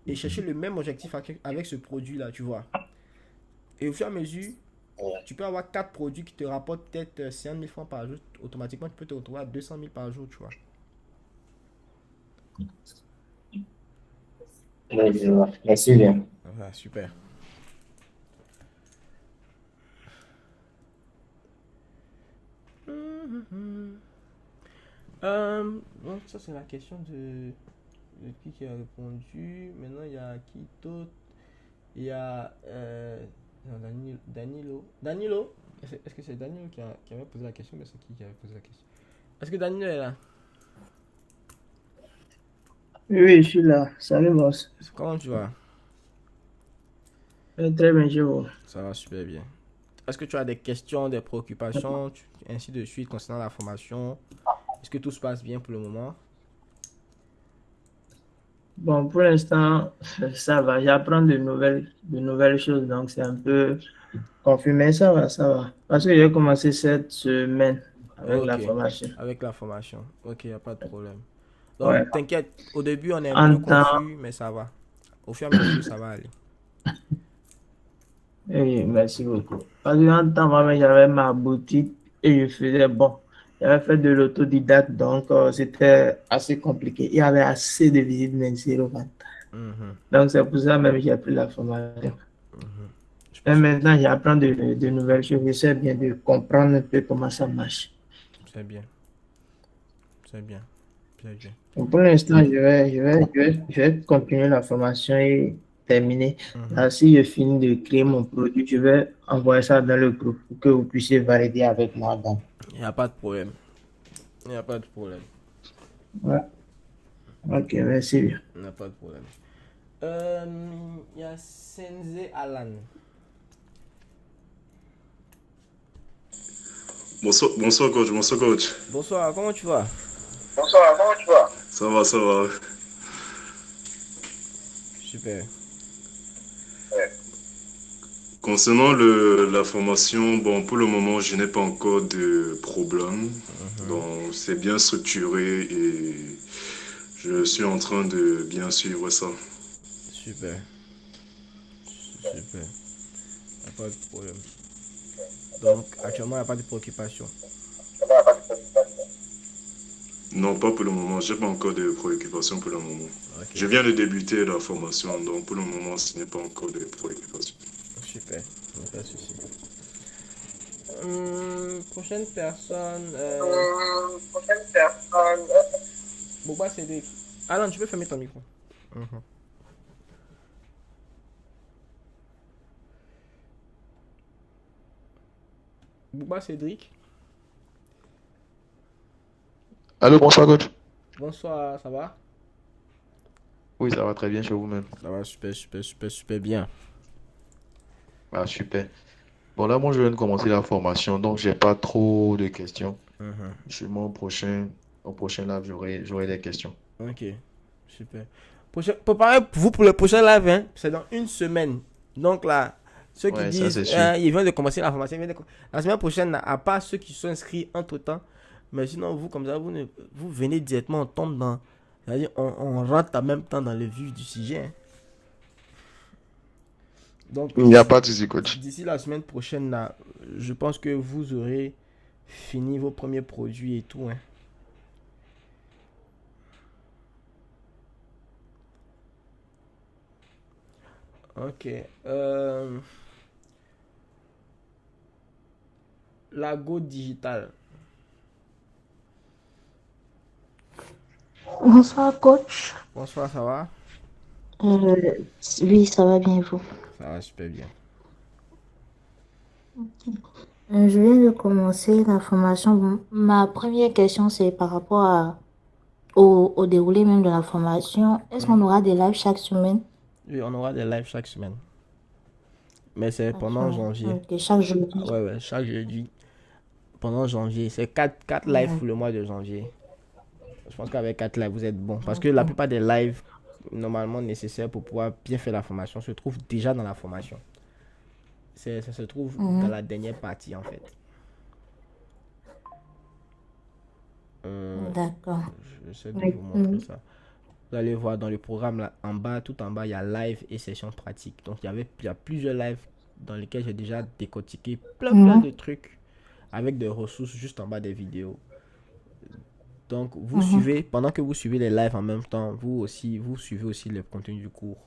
et chercher le même objectif avec ce produit-là, tu vois. Et au fur et à mesure, Ouais. tu peux avoir 4 produits qui te rapportent peut-être 50 000 francs par jour. Automatiquement, tu peux te retrouver à 200 000 par jour, tu vois. Ouais, je vois. Merci bien. Voilà, super. Donc ça c'est la question de qui a répondu. Maintenant il y a qui d'autre? Il y a non, Danilo. Danilo? Est-ce que c'est Danilo qui avait posé la question? Mais c'est qui avait posé la question? Est-ce que Danilo est là? Oui, oui, je suis là. Salut, boss. Comment tu vas? Très bien, je vous. Ça va super bien. Est-ce que tu as des questions, des préoccupations, ainsi de suite concernant la formation? Est-ce que tout se passe bien pour le moment? Bon, pour l'instant, ça va. J'apprends de nouvelles choses, donc c'est un peu confus, mais ça va, ça va. Parce que j'ai commencé cette semaine avec Ok, la formation. avec la formation. Ok, il n'y a pas de problème. Ouais. Donc, t'inquiète, au début, on est un peu En temps, confus, mais ça va. Au fur et à mesure, ça va aller. oui, merci beaucoup. Parce que en temps, moi, j'avais ma boutique et je faisais, bon, j'avais fait de l'autodidacte, donc c'était assez compliqué. Il y avait assez de visites, mais zéro vente. Mhm, Donc, c'est pour ça même que j'ai pris la formation. mhm. Je Et pense que maintenant, j'apprends de nouvelles choses. J'essaie bien de comprendre un peu comment ça marche. c'est bien. C'est bien. C'est bien. Donc, pour l'instant, je vais continuer la formation et terminer. Mhm. Là, si je finis de créer mon produit, je vais envoyer ça dans le groupe pour que vous puissiez valider avec moi. Donc, Il n'y a pas de problème. Il n'y a pas de problème. ouais. Ok, merci bien. Il n'y a pas de problème. Il y a Senze Alan. Bonsoir, bonsoir coach, bonsoir coach. Bonsoir, comment tu vas? Bonsoir, comment tu vas? Ça va, ça va. Super. Concernant la formation, bon, pour le moment, je n'ai pas encore de problème. Donc, c'est bien structuré et je suis en train de bien suivre ça. Super. Super. Il n'y a pas de problème. Donc, actuellement, il n'y a pas de préoccupation. Non, pas pour le moment. J'ai pas encore de préoccupations pour le moment. Ok. Je viens de débuter la formation, donc pour le moment, ce n'est pas encore de préoccupations. Super. Pas de souci. Prochaine personne. Boba Cédric. Alan, tu peux fermer ton micro. Mhm. Boba Cédric. Allô, bonsoir coach. Bonsoir, ça va? Oui, ça va très bien chez vous-même. Ça va super, super, super, super bien. Ah, super. Bon, là, moi, je viens de commencer la formation, donc j'ai pas trop de questions. Mhm. Sûrement au prochain live, j'aurai des questions. Ok, super. Préparez-vous pour le prochain live, hein. C'est dans une semaine. Donc là, ceux qui Ouais, ça disent, c'est sûr. ils viennent de commencer la formation, la semaine prochaine, à part ceux qui sont inscrits entre-temps, mais sinon, vous, comme ça, vous venez directement, on tombe dans, c'est-à-dire, on rentre en même temps dans le vif du sujet, hein. Donc, Il n'y a pas de souci, coach. d'ici la semaine prochaine, là, je pense que vous aurez fini vos premiers produits et tout, hein. Ok. Lago Digital. Bonsoir, coach. Bonsoir, ça va? Euh, oui, ça va bien, vous. Ça va super bien. Je viens de commencer la formation. Bon, ma première question, c'est par rapport au déroulé même de la formation. Est-ce qu'on aura des lives chaque semaine? Oui, on aura des lives chaque semaine. Mais c'est Chaque pendant semaine. janvier. Ok, chaque jeudi. Ouais, ouais, chaque jeudi. Pendant janvier. C'est 4 lives pour le mois de janvier. Je pense qu'avec 4 lives, vous êtes bon. Parce que la plupart des lives, normalement nécessaires pour pouvoir bien faire la formation, se trouvent déjà dans la formation. Ça se trouve dans la dernière partie, en fait. D'accord. J'essaie de vous montrer ça. Vous allez voir dans le programme là, en bas, tout en bas, il y a live et session pratique. Donc il y a plusieurs lives dans lesquels j'ai déjà décortiqué plein de trucs avec des ressources juste en bas des vidéos. Donc, vous suivez, pendant que vous suivez les lives en même temps, vous suivez aussi le contenu du cours.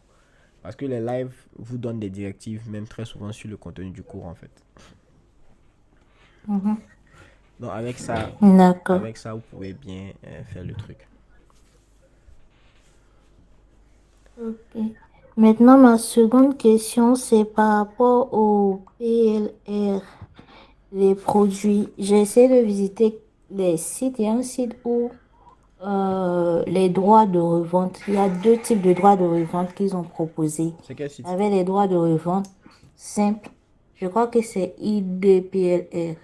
Parce que les lives vous donnent des directives, même très souvent sur le contenu du cours, en fait. Donc, avec ça, D'accord. vous pouvez bien faire le truc. Ok. Maintenant, ma seconde question, c'est par rapport au PLR, les produits. J'ai essayé de visiter les sites. Il y a un site où les droits de revente, il y a deux types de droits de revente qu'ils ont proposés. C'est quel Il site? y avait les droits de revente simples. Je crois que c'est IDPLR.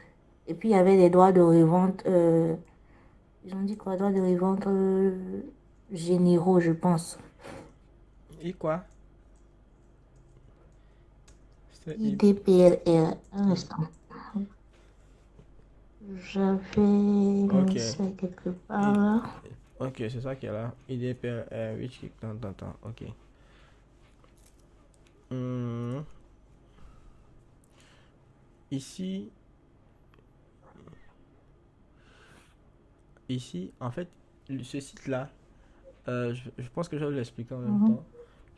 Et puis, il y avait les droits de revente, ils ont dit quoi, droits de revente généraux, je pense. Et quoi? C'est IDPLR. Un instant. J'avais Ok. mis ça quelque part là. Ok, c'est ça qui est là. IDPR, which kick, tant. Ok. Ici, en fait, ce site-là, je pense que je vais l'expliquer en même temps.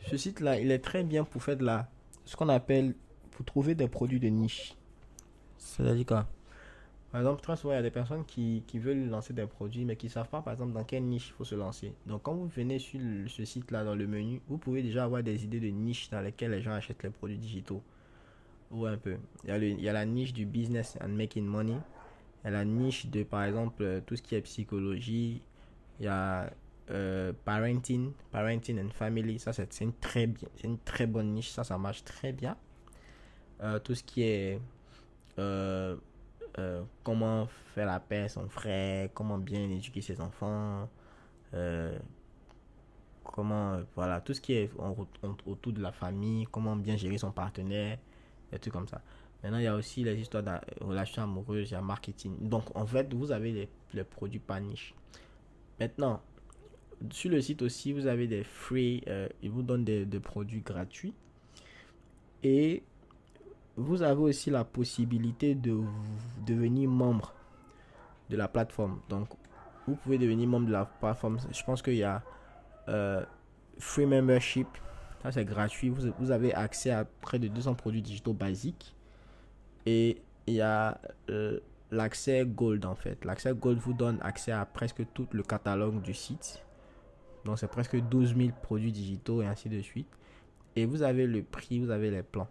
Ce site-là, il est très bien pour faire ce qu'on appelle, pour trouver des produits de niche. C'est-à-dire quoi? Par exemple, très souvent, il y a des personnes qui veulent lancer des produits, mais qui ne savent pas, par exemple, dans quelle niche il faut se lancer. Donc, quand vous venez sur ce site-là, dans le menu, vous pouvez déjà avoir des idées de niches dans lesquelles les gens achètent les produits digitaux. Ou un peu. Il y a la niche du business and making money. Il y a la niche de, par exemple, tout ce qui est psychologie. Il y a parenting and family. Ça, c'est une très bonne niche. Ça marche très bien. Tout ce qui est comment faire la paix à son frère, comment bien éduquer ses enfants, voilà, tout ce qui est autour de la famille, comment bien gérer son partenaire, des trucs comme ça. Maintenant, il y a aussi les histoires de relations amoureuses, il y a marketing. Donc, en fait, vous avez les produits par niche. Maintenant, sur le site aussi, vous avez des free, ils vous donnent des produits gratuits. Et vous avez aussi la possibilité de devenir membre de la plateforme. Donc, vous pouvez devenir membre de la plateforme. Je pense qu'il y a Free Membership. Ça, c'est gratuit. Vous avez accès à près de 200 produits digitaux basiques. Et il y a l'accès Gold, en fait. L'accès Gold vous donne accès à presque tout le catalogue du site. Donc, c'est presque 12 000 produits digitaux et ainsi de suite. Et vous avez le prix, vous avez les plans.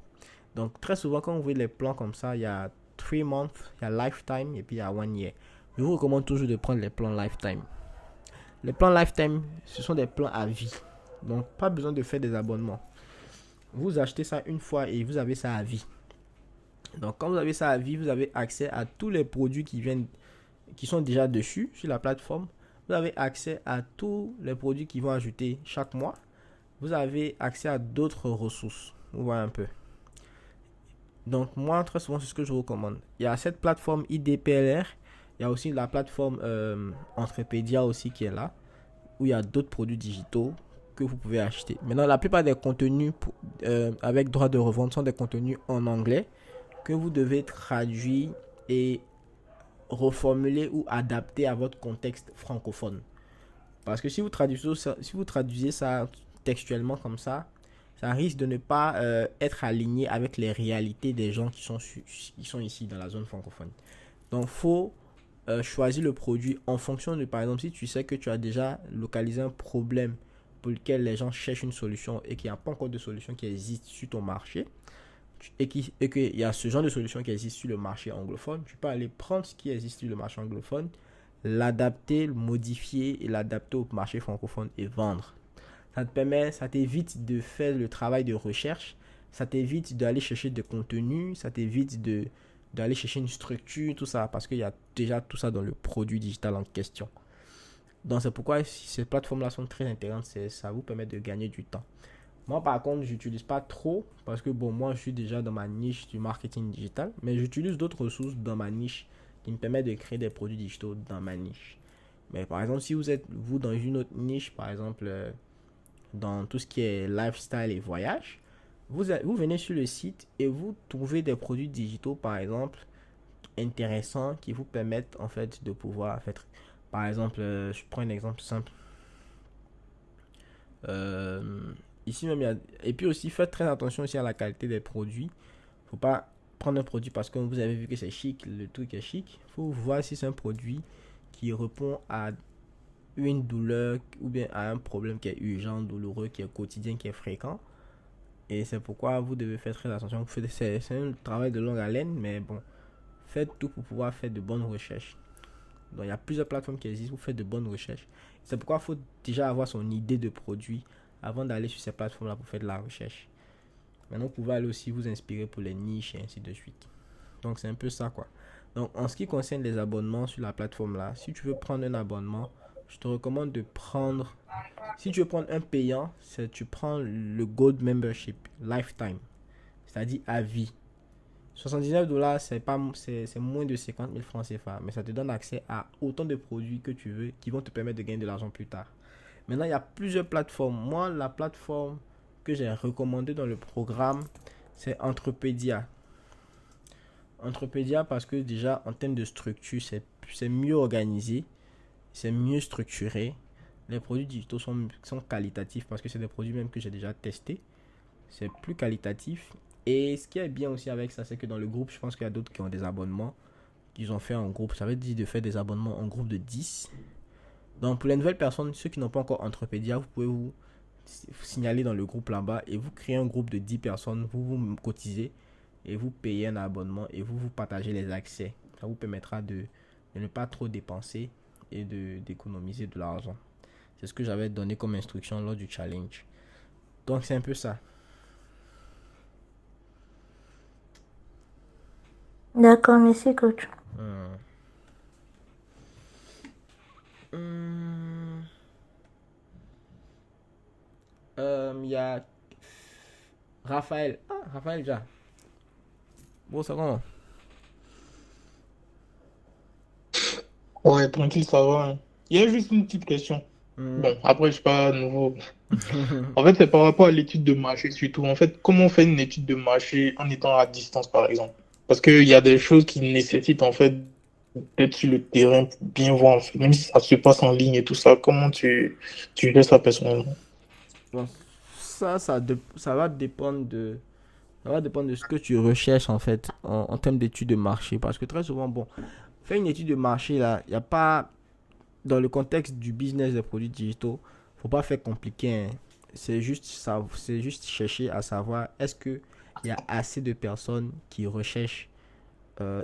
Donc, très souvent, quand vous voyez les plans comme ça, il y a 3 months, il y a lifetime et puis il y a 1 year. Je vous recommande toujours de prendre les plans lifetime. Les plans lifetime, ce sont des plans à vie. Donc, pas besoin de faire des abonnements. Vous achetez ça une fois et vous avez ça à vie. Donc, quand vous avez ça à vie, vous avez accès à tous les produits qui sont déjà dessus sur la plateforme. Vous avez accès à tous les produits qui vont ajouter chaque mois. Vous avez accès à d'autres ressources. Vous voyez un peu. Donc, moi, très souvent, c'est ce que je recommande. Il y a cette plateforme IDPLR. Il y a aussi la plateforme Entrepedia aussi qui est là, où il y a d'autres produits digitaux que vous pouvez acheter. Maintenant, la plupart des contenus avec droit de revente sont des contenus en anglais que vous devez traduire et reformuler ou adapter à votre contexte francophone. Parce que si vous traduisez ça textuellement comme ça risque de ne pas être aligné avec les réalités des gens qui sont ici dans la zone francophone. Donc, il faut choisir le produit en fonction de, par exemple, si tu sais que tu as déjà localisé un problème pour lequel les gens cherchent une solution et qu'il n'y a pas encore de solution qui existe sur ton marché, et qu'il y a ce genre de solution qui existe sur le marché anglophone, tu peux aller prendre ce qui existe sur le marché anglophone, l'adapter, le modifier et l'adapter au marché francophone et vendre. Ça t'évite de faire le travail de recherche, ça t'évite d'aller chercher des contenus, ça t'évite d'aller chercher une structure, tout ça, parce qu'il y a déjà tout ça dans le produit digital en question. Donc, c'est pourquoi ces plateformes-là sont très intéressantes, ça vous permet de gagner du temps. Moi, par contre, je n'utilise pas trop, parce que bon, moi, je suis déjà dans ma niche du marketing digital, mais j'utilise d'autres ressources dans ma niche qui me permettent de créer des produits digitaux dans ma niche. Mais par exemple, si vous êtes, vous, dans une autre niche, par exemple, dans tout ce qui est lifestyle et voyage, Vous venez sur le site et vous trouvez des produits digitaux, par exemple, intéressants qui vous permettent en fait de pouvoir faire. Par exemple, je prends un exemple simple. Euh, Ici même, et puis aussi, faites très attention aussi à la qualité des produits. Faut pas prendre un produit parce que vous avez vu que c'est chic, le truc est chic. Faut voir si c'est un produit qui répond à une douleur ou bien à un problème qui est urgent, douloureux, qui est quotidien, qui est fréquent. Et c'est pourquoi vous devez faire très attention. C'est un travail de longue haleine, mais bon, faites tout pour pouvoir faire de bonnes recherches. Donc il y a plusieurs plateformes qui existent, vous faites de bonnes recherches. C'est pourquoi il faut déjà avoir son idée de produit avant d'aller sur ces plateformes-là pour faire de la recherche. Maintenant, vous pouvez aller aussi vous inspirer pour les niches et ainsi de suite. Donc c'est un peu ça quoi. Donc en ce qui concerne les abonnements sur la plateforme là, si tu veux prendre un abonnement, je te recommande de prendre, si tu veux prendre un payant, tu prends le Gold Membership Lifetime, c'est-à-dire à vie. $79, c'est moins de 50 000 francs CFA, mais ça te donne accès à autant de produits que tu veux qui vont te permettre de gagner de l'argent plus tard. Maintenant, il y a plusieurs plateformes. Moi, la plateforme que j'ai recommandée dans le programme, c'est Entrepedia. Entrepedia parce que déjà, en termes de structure, c'est mieux organisé, c'est mieux structuré. Les produits digitaux sont qualitatifs parce que c'est des produits même que j'ai déjà testés. C'est plus qualitatif. Et ce qui est bien aussi avec ça, c'est que dans le groupe, je pense qu'il y a d'autres qui ont des abonnements qu'ils ont fait en groupe. Ça veut dire de faire des abonnements en groupe de 10. Donc pour les nouvelles personnes, ceux qui n'ont pas encore Entrepedia, vous pouvez vous signaler dans le groupe là-bas et vous créez un groupe de 10 personnes, vous cotisez et vous payez un abonnement et vous partagez les accès. Ça vous permettra de ne pas trop dépenser et d'économiser de l'argent. C'est ce que j'avais donné comme instruction lors du challenge. Donc c'est un peu ça. D'accord, merci coach. Il y a Raphaël. Ah, Raphaël déjà. Bon, ça va. Ouais, tranquille, ça va, hein. Il y a juste une petite question. Bon, après, je suis pas nouveau. En fait, c'est par rapport à l'étude de marché surtout. En fait, comment on fait une étude de marché en étant à distance, par exemple? Parce qu'il y a des choses qui nécessitent, en fait, d'être sur le terrain pour bien voir, en fait, même si ça se passe en ligne et tout ça. Comment tu fais ça personnellement? Bon, ça va dépendre de ce que tu recherches en fait en termes d'études de marché. Parce que très souvent, bon, faire une étude de marché là, il n'y a pas, dans le contexte du business des produits digitaux, faut pas faire compliqué, hein. C'est juste ça, c'est juste chercher à savoir est-ce que il y a assez de personnes qui recherchent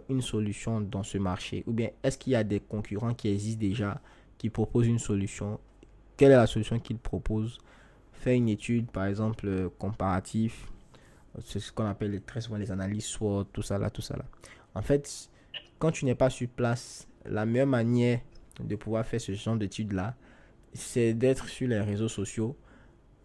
une solution dans ce marché ou bien est-ce qu'il y a des concurrents qui existent déjà qui proposent une solution. Quelle est la solution qu'ils proposent? Faire une étude par exemple comparatif, c'est ce qu'on appelle très souvent les analyses SWOT, tout ça là, tout ça là. En fait, quand tu n'es pas sur place, la meilleure manière de pouvoir faire ce genre d'études là, c'est d'être sur les réseaux sociaux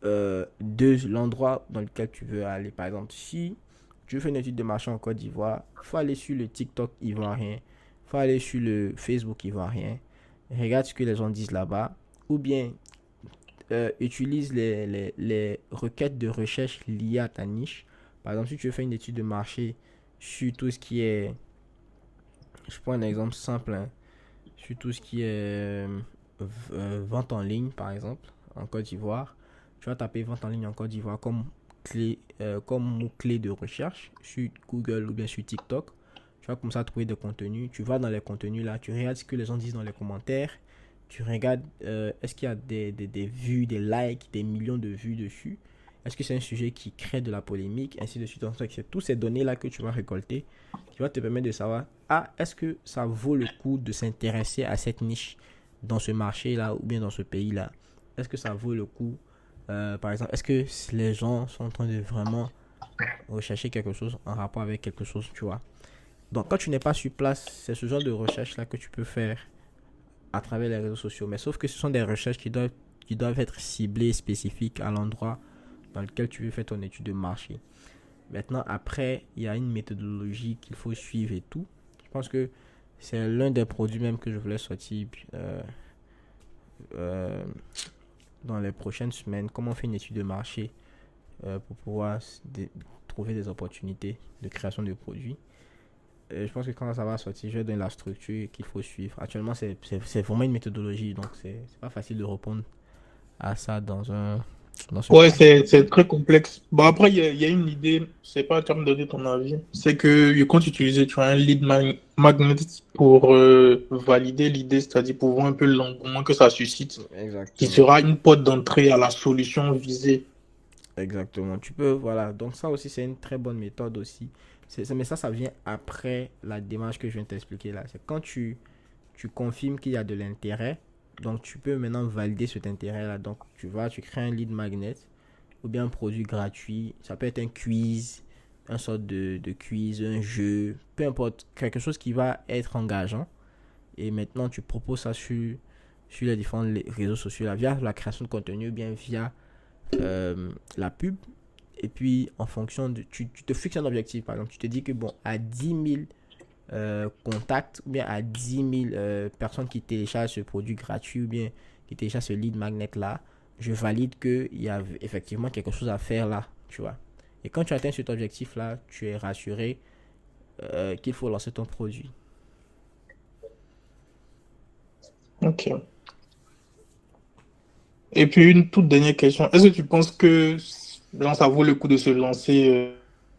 de l'endroit dans lequel tu veux aller. Par exemple, si tu fais une étude de marché en Côte d'Ivoire, il faut aller sur le TikTok ivoirien, il faut aller sur le Facebook ivoirien, regarde ce que les gens disent là-bas, ou bien utilise les requêtes de recherche liées à ta niche. Par exemple, si tu fais une étude de marché sur tout ce qui est, je prends un exemple simple, hein, sur tout ce qui est vente en ligne, par exemple, en Côte d'Ivoire, tu vas taper vente en ligne en Côte d'Ivoire comme mot-clé de recherche sur Google ou bien sur TikTok. Tu vas comme ça trouver des contenus. Tu vas dans les contenus là, tu regardes ce que les gens disent dans les commentaires. Tu regardes est-ce qu'il y a des vues, des likes, des millions de vues dessus. Est-ce que c'est un sujet qui crée de la polémique, ainsi de suite. Donc, c'est tous ces données là que tu vas récolter qui va te permettre de savoir est-ce que ça vaut le coup de s'intéresser à cette niche dans ce marché là ou bien dans ce pays là. Est-ce que ça vaut le coup par exemple, est-ce que les gens sont en train de vraiment rechercher quelque chose en rapport avec quelque chose, tu vois. Donc quand tu n'es pas sur place, c'est ce genre de recherche là que tu peux faire à travers les réseaux sociaux. Mais sauf que ce sont des recherches qui doivent être ciblées, spécifiques à l'endroit dans lequel tu veux faire ton étude de marché. Maintenant, après, il y a une méthodologie qu'il faut suivre et tout. Je pense que c'est l'un des produits même que je voulais sortir dans les prochaines semaines. Comment on fait une étude de marché pour pouvoir trouver des opportunités de création de produits. Je pense que quand ça va sortir, je vais donner la structure qu'il faut suivre. Actuellement, c'est vraiment une méthodologie, donc c'est pas facile de répondre à ça dans ce Ouais, cas. c'est très complexe. Bon, après, il y a une idée, c'est pas à toi de me donner ton avis. C'est que je compte utiliser, tu vois, un lead magnet pour valider l'idée, c'est-à-dire pour voir un peu l'engouement que ça suscite, qui Exactement. sera une porte d'entrée à la solution visée. Exactement. Tu peux, voilà. Donc ça aussi, c'est une très bonne méthode aussi. Mais ça vient après la démarche que je viens de t'expliquer là. C'est quand tu confirmes qu'il y a de l'intérêt. Donc tu peux maintenant valider cet intérêt-là. Donc tu crées un lead magnet ou bien un produit gratuit. Ça peut être un quiz, une sorte de quiz, un jeu, peu importe, quelque chose qui va être engageant. Et maintenant tu proposes ça sur les différents réseaux sociaux là, via la création de contenu ou bien via la pub. Et puis en fonction de tu te fixes un objectif. Par exemple, tu te dis que bon, à 10 000 contacts ou bien à 10 000 personnes qui téléchargent ce produit gratuit ou bien qui téléchargent ce lead magnet là, je valide qu'il y a effectivement quelque chose à faire là, tu vois. Et quand tu atteins cet objectif là, tu es rassuré qu'il faut lancer ton produit. Ok. Et puis une toute dernière question. Est-ce que tu penses que genre, ça vaut le coup de se lancer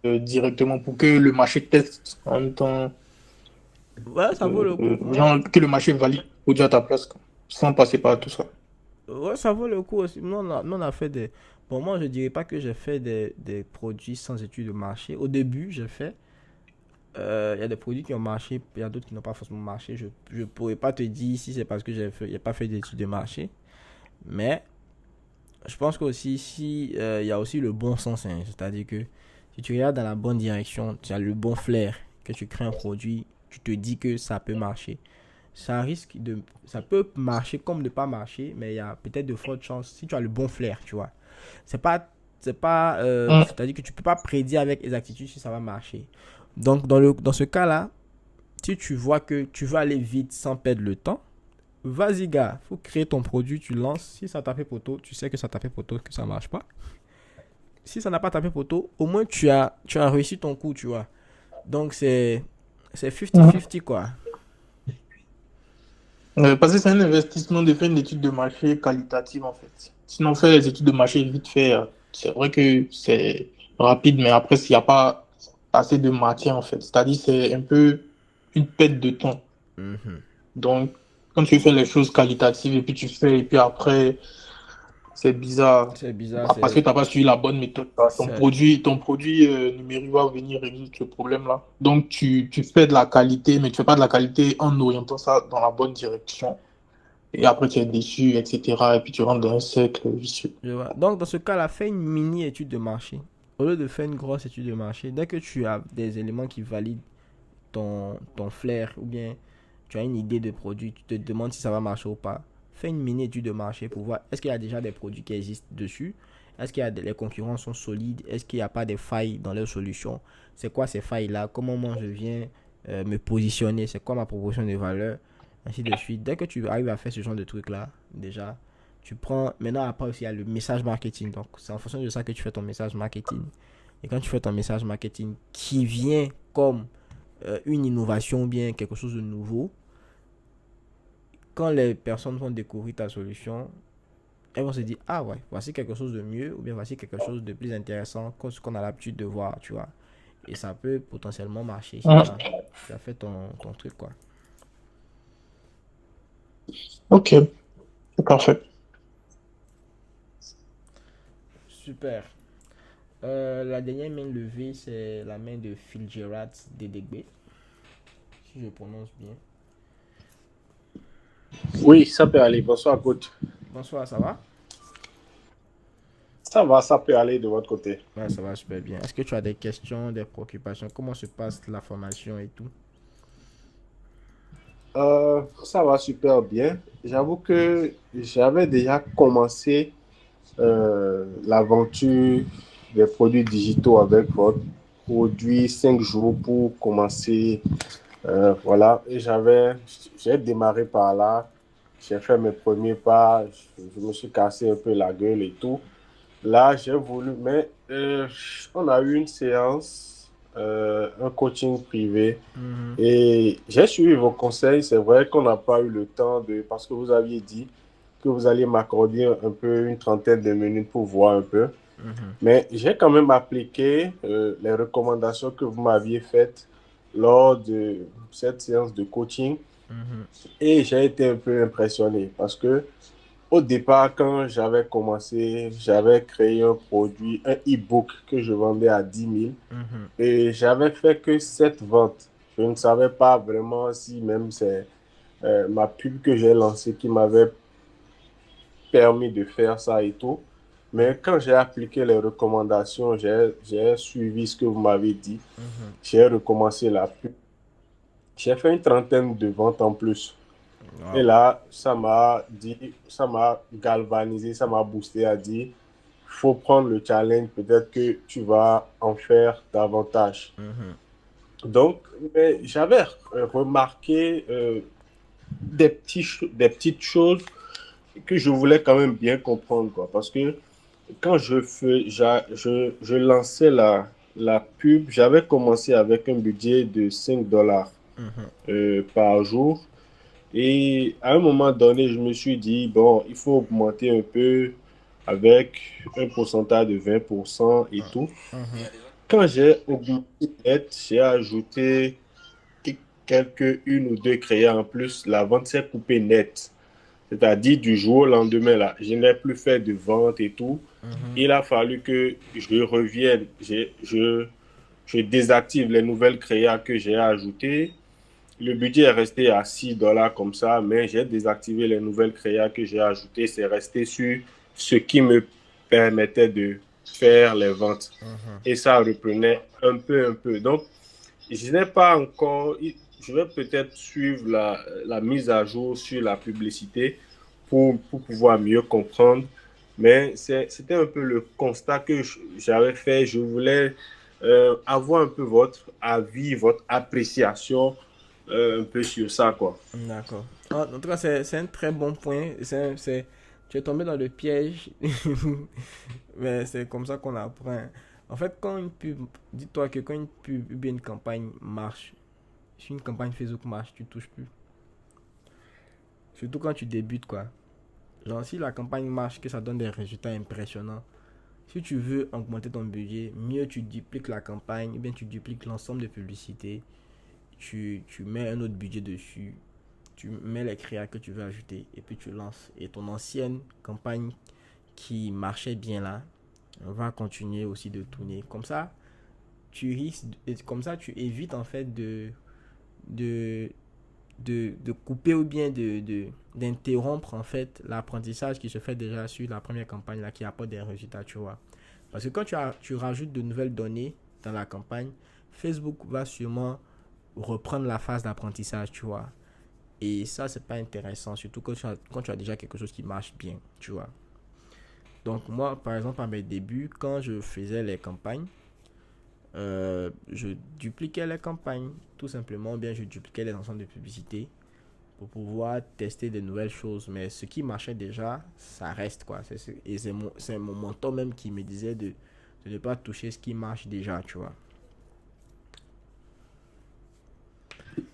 directement pour que le marché teste en même temps, Ouais, ça vaut le coup. genre que le marché valide le produit à ta place, quoi, sans passer par tout ça? Ouais, ça vaut le coup aussi. Nous, on a fait des. Bon, moi, je dirais pas que j'ai fait des produits sans études de marché. Au début, j'ai fait. Il y a des produits qui ont marché, il y a d'autres qui n'ont pas forcément marché. Je ne pourrais pas te dire si c'est parce que j'ai pas fait d'études de marché. Mais je pense qu'aussi, si, il y a aussi le bon sens. Hein. C'est-à-dire que si tu regardes dans la bonne direction, tu as le bon flair, que tu crées un produit, tu te dis que ça peut marcher. Ça peut marcher comme ne pas marcher, mais il y a peut-être de fortes chances si tu as le bon flair, tu vois. C'est-à-dire que tu peux pas prédire avec exactitude si ça va marcher. Donc, dans ce cas-là, si tu vois que tu vas aller vite sans perdre le temps, vas-y, gars, faut créer ton produit, tu lances. Si ça t'a fait poteau, tu sais que ça t'a fait poteau, que ça marche pas. Si ça n'a pas tapé poteau, au moins tu as réussi ton coup, tu vois. Donc, c'est 50-50, quoi. Parce que c'est un investissement de faire une étude de marché qualitative, en fait. Sinon, faire les études de marché vite fait, c'est vrai que c'est rapide, mais après, s'il n'y a pas assez de matière, en fait. C'est-à-dire, c'est un peu une perte de temps. Mhm. Donc, quand tu fais les choses qualitatives et puis tu fais, et puis après, c'est bizarre. C'est bizarre, Parce que tu n'as pas suivi la bonne méthode. c'est- Ton produit numérique va venir résoudre ce problème-là. Donc, tu fais de la qualité, mais tu ne fais pas de la qualité en orientant ça dans la bonne direction. Et après, tu es déçu, etc. Et puis, tu rentres dans un cercle vicieux. je vois. Donc, dans ce cas-là, fais une mini-étude de marché. Au lieu de faire une grosse étude de marché, dès que tu as des éléments qui valident ton flair ou bien tu as une idée de produit, tu te demandes si ça va marcher ou pas, fais une mini étude de marché pour voir est-ce qu'il y a déjà des produits qui existent dessus, est-ce qu'il y a les concurrents sont solides, est-ce qu'il n'y a pas des failles dans leurs solutions, c'est quoi ces failles là, comment moi je viens me positionner, c'est quoi ma proposition de valeur, ainsi de suite. Dès que tu arrives à faire ce genre de truc là, déjà tu prends, maintenant après aussi il y a le message marketing, donc c'est en fonction de ça que tu fais ton message marketing. Et quand tu fais ton message marketing qui vient comme une innovation ou bien quelque chose de nouveau, quand les personnes vont découvrir ta solution, elles vont se dire ah ouais, voici quelque chose de mieux ou bien voici quelque chose de plus intéressant que ce qu'on a l'habitude de voir, tu vois. Et ça peut potentiellement marcher si tu as fait ton truc, quoi. Ok, c'est parfait. Super. La dernière main levée, c'est la main de Phil Gerard Dedegbe, si je prononce bien. Oui, ça peut aller. Bonsoir, coach. Bonsoir, ça va? Ça va, ça peut aller de votre côté. Ouais, ça va super bien. Est-ce que tu as des questions, des préoccupations? Comment se passe la formation et tout? Ça va super bien. J'avoue que j'avais déjà commencé l'aventure des produits digitaux avec votre produit 5 jours pour commencer. Voilà, et j'ai démarré par là. J'ai fait mes premiers pas. Je me suis cassé un peu la gueule et tout. Là, j'ai voulu, mais on a eu une séance, un coaching privé, Mhm, et j'ai suivi vos conseils. C'est vrai qu'on n'a pas eu le temps de, parce que vous aviez dit que vous alliez m'accorder un peu une trentaine de minutes pour voir un peu. mhm, Mais j'ai quand même appliqué les recommandations que vous m'aviez faites lors de cette séance de coaching mhm, et j'ai été un peu impressionné parce que au départ, quand j'avais commencé, j'avais créé un produit, un e-book que je vendais à 10 000 mhm. et j'avais fait que 7 ventes. Je ne savais pas vraiment si même c'est ma pub que j'ai lancée qui m'avait permis de faire ça et tout. Mais quand j'ai appliqué les recommandations, j'ai suivi ce que vous m'avez dit. Mhm. J'ai recommencé la pub. J'ai fait une trentaine de ventes en plus. Et Wow. là, ça m'a galvanisé, ça m'a boosté à dire, faut prendre le challenge, peut-être que tu vas en faire davantage. Mhm, Donc, mais j'avais remarqué des petites choses que je voulais quand même bien comprendre, quoi. Parce que quand je lançais la pub, j'avais commencé avec un budget de $5 mhm, par jour. Et à un moment donné, je me suis dit, bon, il faut augmenter un peu avec un pourcentage de 20% et tout. mhm, Quand j'ai augmenté net, j'ai ajouté une ou deux créas en plus. La vente s'est coupée net. C'est-à-dire du jour au lendemain, là, je n'ai plus fait de vente et tout. mhm, Il a fallu que je revienne, je désactive les nouvelles créas que j'ai ajoutées. Le budget est resté à $6 comme ça, mais j'ai désactivé les nouvelles créas que j'ai ajoutées. C'est resté sur ce qui me permettait de faire les ventes. mhm. Et ça reprenait un peu. Donc, je n'ai pas encore, je vais peut-être suivre la mise à jour sur la publicité pour pouvoir mieux comprendre. Mais c'était un peu le constat que j'avais fait. Je voulais avoir un peu votre avis, votre appréciation un peu sur ça, quoi. D'accord. En tout cas, c'est un très bon point. Tu es tombé dans le piège. Mais c'est comme ça qu'on apprend. En fait, quand une pub, dis-toi que quand une pub ou bien une campagne marche, si une campagne Facebook marche, tu touches plus. Surtout quand tu débutes, quoi. Genre, si la campagne marche, que ça donne des résultats impressionnants, si tu veux augmenter ton budget, mieux tu dupliques la campagne, ou bien tu dupliques l'ensemble de publicités, tu mets un autre budget dessus, tu mets les créas que tu veux ajouter, et puis tu lances. Et ton ancienne campagne qui marchait bien là, va continuer aussi de tourner. Comme ça, comme ça, tu évites en fait de, de couper ou bien d'interrompre en fait l'apprentissage qui se fait déjà sur la première campagne là qui apporte des résultats, tu vois. Parce que quand tu rajoutes de nouvelles données dans la campagne, Facebook va sûrement reprendre la phase d'apprentissage, tu vois. Et ça, c'est pas intéressant, surtout quand tu as déjà quelque chose qui marche bien, tu vois. Donc moi, par exemple, à mes débuts, quand je faisais les campagnes, je dupliquais les campagnes, tout simplement, bien je dupliquais les ensembles de publicités pour pouvoir tester de nouvelles choses. Mais ce qui marchait déjà, ça reste quoi. Et c'est mon mentor même qui me disait de ne pas toucher ce qui marche déjà, tu vois.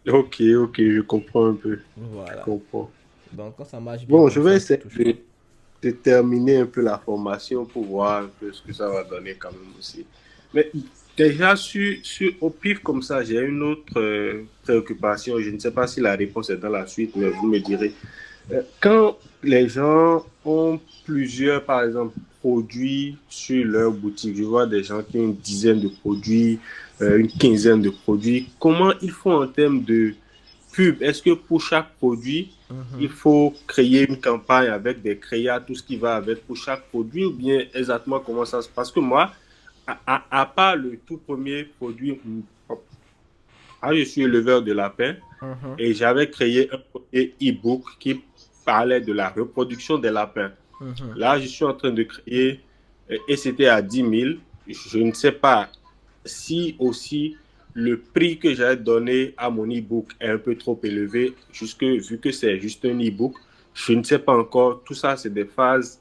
Ok, ok, je comprends un peu. Je Voilà. comprends. Donc quand ça marche bien Bon, je comme vais ça, tu essayer touches pas. de terminer un peu la formation pour voir un peu ce que ça va donner quand même aussi. Mais déjà, au pif comme ça, j'ai une autre préoccupation. Je ne sais pas si la réponse est dans la suite, mais vous me direz. Quand les gens ont plusieurs, par exemple, produits sur leur boutique, je vois des gens qui ont une dizaine de produits, une quinzaine de produits, comment ils font en termes de pub? Est-ce que pour chaque produit, il Mhm. faut créer une campagne avec des créas, tout ce qui va avec pour chaque produit, ou bien exactement comment ça se passe? Parce que moi, à part le tout premier produit, je suis éleveur de lapins Mhm. et j'avais créé un premier e-book qui parlait de la reproduction des lapins. Mhm. Là, je suis en train de créer, et c'était à 10 000. Je ne sais pas si aussi le prix que j'ai donné à mon e-book est un peu trop élevé, vu que c'est juste un e-book. Je ne sais pas encore. Tout ça, c'est des phases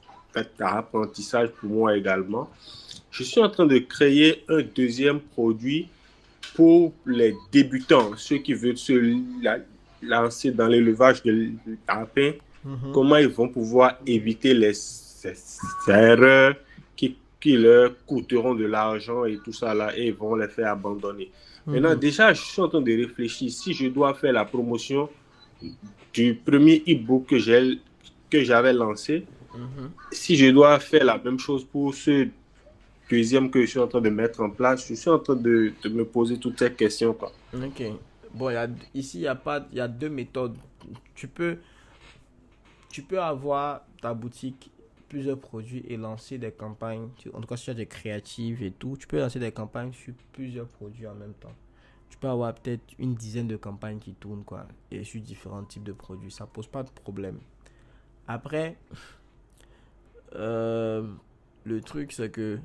d'apprentissage pour moi également. Je suis en train de créer un deuxième produit pour les débutants, ceux qui veulent se lancer dans l'élevage de lapins. Comment ils vont pouvoir éviter ces erreurs qui leur coûteront de l'argent et tout ça là, et ils vont les faire abandonner. Maintenant, déjà, je suis en train de réfléchir si je dois faire la promotion du premier e-book que j'avais lancé, si je dois faire la même chose pour ce deuxième que je suis en train de mettre en place. Je suis en train de me poser toutes ces questions, quoi. Ok. Bon, ici, il y a deux méthodes. Tu peux avoir ta boutique, plusieurs produits et lancer des campagnes. En tout cas, si tu as des créatives et tout, tu peux lancer des campagnes sur plusieurs produits en même temps. Tu peux avoir peut-être une dizaine de campagnes qui tournent, quoi, et sur différents types de produits. Ça pose pas de problème. Après, le truc, c'est que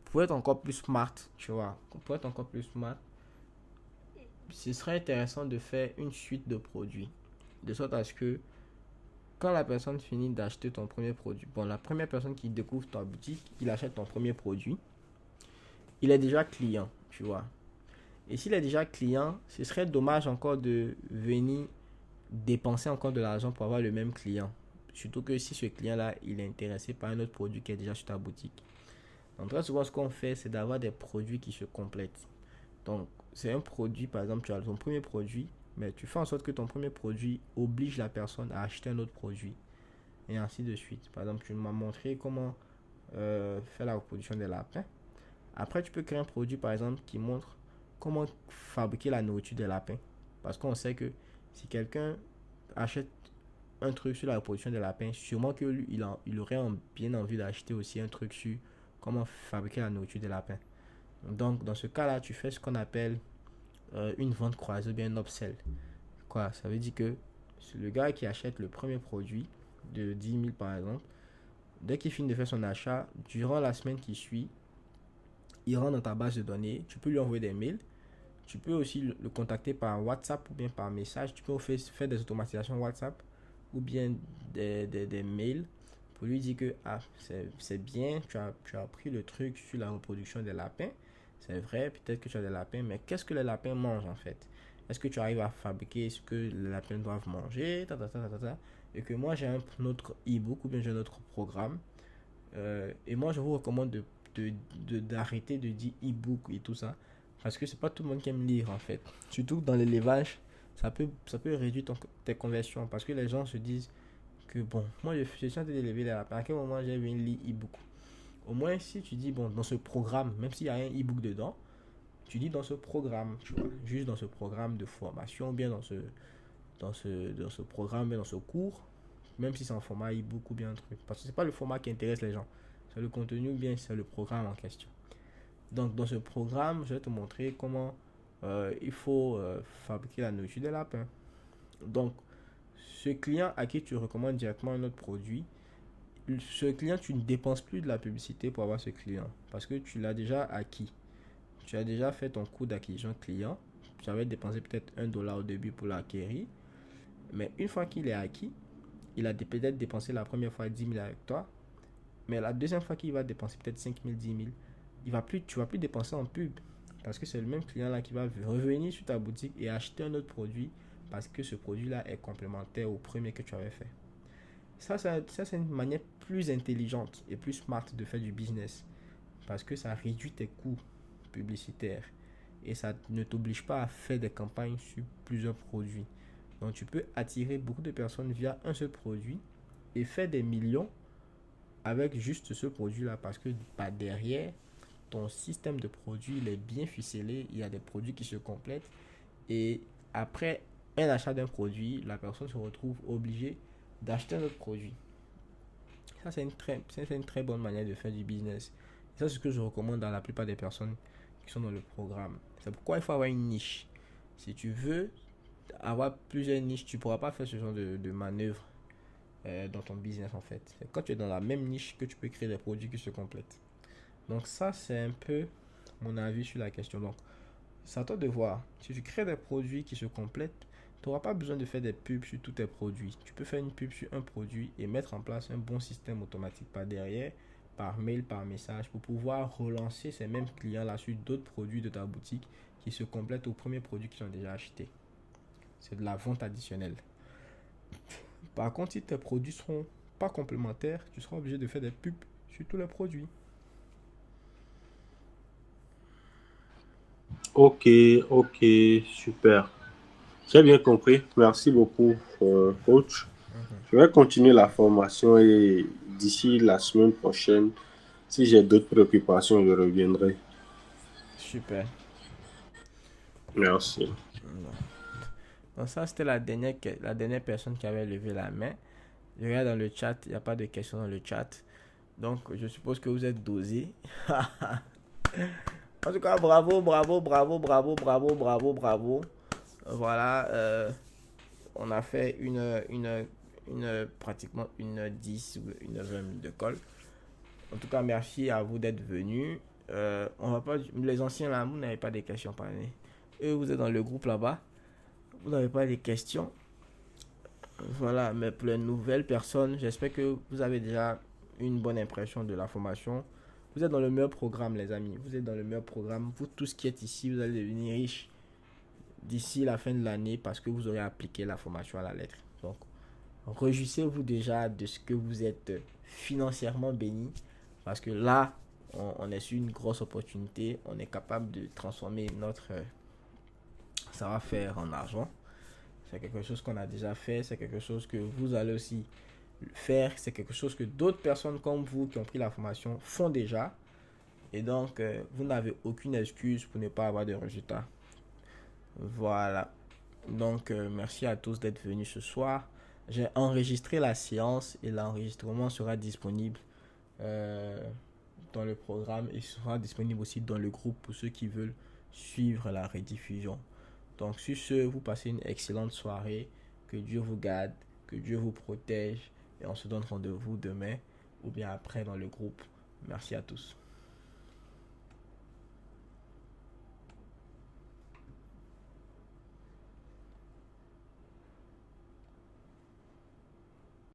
pour être encore plus smart, tu vois, pour être encore plus smart, ce serait intéressant de faire une suite de produits. De sorte à ce que quand la personne finit d'acheter ton premier produit, bon, la première personne qui découvre ta boutique, il achète ton premier produit, il est déjà client, tu vois. Et s'il est déjà client, ce serait dommage encore de venir dépenser encore de l'argent pour avoir le même client. Surtout que si ce client-là, il est intéressé par un autre produit qui est déjà sur ta boutique. Donc très souvent, ce qu'on fait, c'est d'avoir des produits qui se complètent. Donc, c'est un produit, par exemple, tu as ton premier produit, mais tu fais en sorte que ton premier produit oblige la personne à acheter un autre produit. Et ainsi de suite. Par exemple, tu m'as montré comment faire la reproduction des lapins. Après, tu peux créer un produit, par exemple, qui montre comment fabriquer la nourriture des lapins. Parce qu'on sait que si quelqu'un achète un truc sur la reproduction des lapins, sûrement qu'il il aurait bien envie d'acheter aussi un truc sur comment fabriquer la nourriture des lapins. Donc, dans ce cas-là, tu fais ce qu'on appelle une vente croisée ou bien un upsell. Quoi? Ça veut dire que le gars qui achète le premier produit de 10 000 par exemple, dès qu'il finit de faire son achat, durant la semaine qui suit, il rentre dans ta base de données. Tu peux lui envoyer des mails. Tu peux aussi le contacter par WhatsApp ou bien par message. Tu peux faire des automatisations WhatsApp ou bien des mails pour lui dire que c'est bien, tu as pris le truc sur la reproduction des lapins. C'est vrai, peut-être que tu as des lapins, mais qu'est-ce que les lapins mangent en fait? Est-ce que tu arrives à fabriquer ce que les lapins doivent manger? Et que moi j'ai un autre e-book ou bien j'ai un autre programme. Et moi je vous recommande d'arrêter de dire e-book et tout ça. Parce que c'est pas tout le monde qui aime lire en fait. Surtout dans l'élevage, ça peut réduire tes conversions. Parce que les gens se disent que bon, moi je suis en train d'élever les lapins. À quel moment j'ai vu lire e-book? Au moins si tu dis bon, dans ce programme, même s'il y a un e-book dedans, tu dis dans ce programme, tu vois, juste dans ce programme de formation, bien dans ce programme, bien dans ce cours, même si c'est en format e-book ou bien un truc. Parce que c'est pas le format qui intéresse les gens, c'est le contenu ou bien c'est le programme en question. Donc dans ce programme, je vais te montrer comment il faut fabriquer la nourriture des lapins. Donc ce client à qui tu recommandes directement un autre produit, ce client, tu ne dépenses plus de la publicité pour avoir ce client parce que tu l'as déjà acquis. Tu as déjà fait ton coût d'acquisition client. Tu avais dépensé peut-être $1 au début pour l'acquérir. Mais une fois qu'il est acquis, il a peut-être dépensé la première fois 10 000 avec toi. Mais la deuxième fois qu'il va dépenser peut-être 5 000, 10 000, tu vas plus dépenser en pub. Parce que c'est le même client là qui va revenir sur ta boutique et acheter un autre produit parce que ce produit-là est complémentaire au premier que tu avais fait. Ça, c'est une manière plus intelligente et plus smart de faire du business. Parce que ça réduit tes coûts publicitaires. Et ça ne t'oblige pas à faire des campagnes sur plusieurs produits. Donc tu peux attirer beaucoup de personnes via un seul produit et faire des millions avec juste ce produit-là. Parce que derrière, ton système de produits il est bien ficelé. Il y a des produits qui se complètent. Et après un achat d'un produit, la personne se retrouve obligée d'acheter un autre produit. Ça, c'est une très bonne manière de faire du business. Et ça, c'est ce que je recommande à la plupart des personnes qui sont dans le programme. C'est pourquoi il faut avoir une niche. Si tu veux avoir plusieurs niches, tu ne pourras pas faire ce genre de manœuvre dans ton business en fait. C'est quand tu es dans la même niche que tu peux créer des produits qui se complètent. Donc ça, c'est un peu mon avis sur la question. Donc, c'est à toi de voir. Si tu crées des produits qui se complètent, Tu n'auras pas besoin de faire des pubs sur tous tes produits. Tu peux faire une pub sur un produit et mettre en place un bon système automatique par derrière, par mail, par message, pour pouvoir relancer ces mêmes clients-là sur d'autres produits de ta boutique qui se complètent aux premiers produits qu'ils ont déjà achetés. C'est de la vente additionnelle. Par contre, si tes produits ne seront pas complémentaires, tu seras obligé de faire des pubs sur tous les produits. Ok, super. J'ai bien compris. Merci beaucoup, coach. Je vais continuer la formation et d'ici la semaine prochaine, si j'ai d'autres préoccupations, je reviendrai. Super. Merci. Donc ça, c'était la dernière personne qui avait levé la main. Je regarde dans le chat, il n'y a pas de questions dans le chat. Donc, je suppose que vous êtes dosés. En tout cas, bravo. Voilà, on a fait pratiquement une 10 ou une 20 minutes de call. En tout cas, merci à vous d'être venus. On va pas, les anciens là, vous n'avez pas de questions par année. Eux, vous êtes dans le groupe là-bas. Vous n'avez pas de questions. Voilà, mais pour les nouvelles personnes, j'espère que vous avez déjà une bonne impression de la formation. Vous êtes dans le meilleur programme, les amis. Vous êtes dans le meilleur programme. Vous tous qui êtes ici, vous allez devenir riches d'ici la fin de l'année parce que vous aurez appliqué la formation à la lettre. Donc, réjouissez-vous déjà de ce que vous êtes financièrement béni parce que là, on est sur une grosse opportunité. On est capable de transformer notre savoir-faire en argent. C'est quelque chose qu'on a déjà fait. C'est quelque chose que vous allez aussi faire. C'est quelque chose que d'autres personnes comme vous qui ont pris la formation font déjà. Et donc, vous n'avez aucune excuse pour ne pas avoir de résultats. Voilà. Donc, merci à tous d'être venus ce soir. J'ai enregistré la séance et l'enregistrement sera disponible dans le programme et sera disponible aussi dans le groupe pour ceux qui veulent suivre la rediffusion. Donc, sur ce, vous passez une excellente soirée. Que Dieu vous garde, que Dieu vous protège. Et on se donne rendez-vous demain ou bien après dans le groupe. Merci à tous.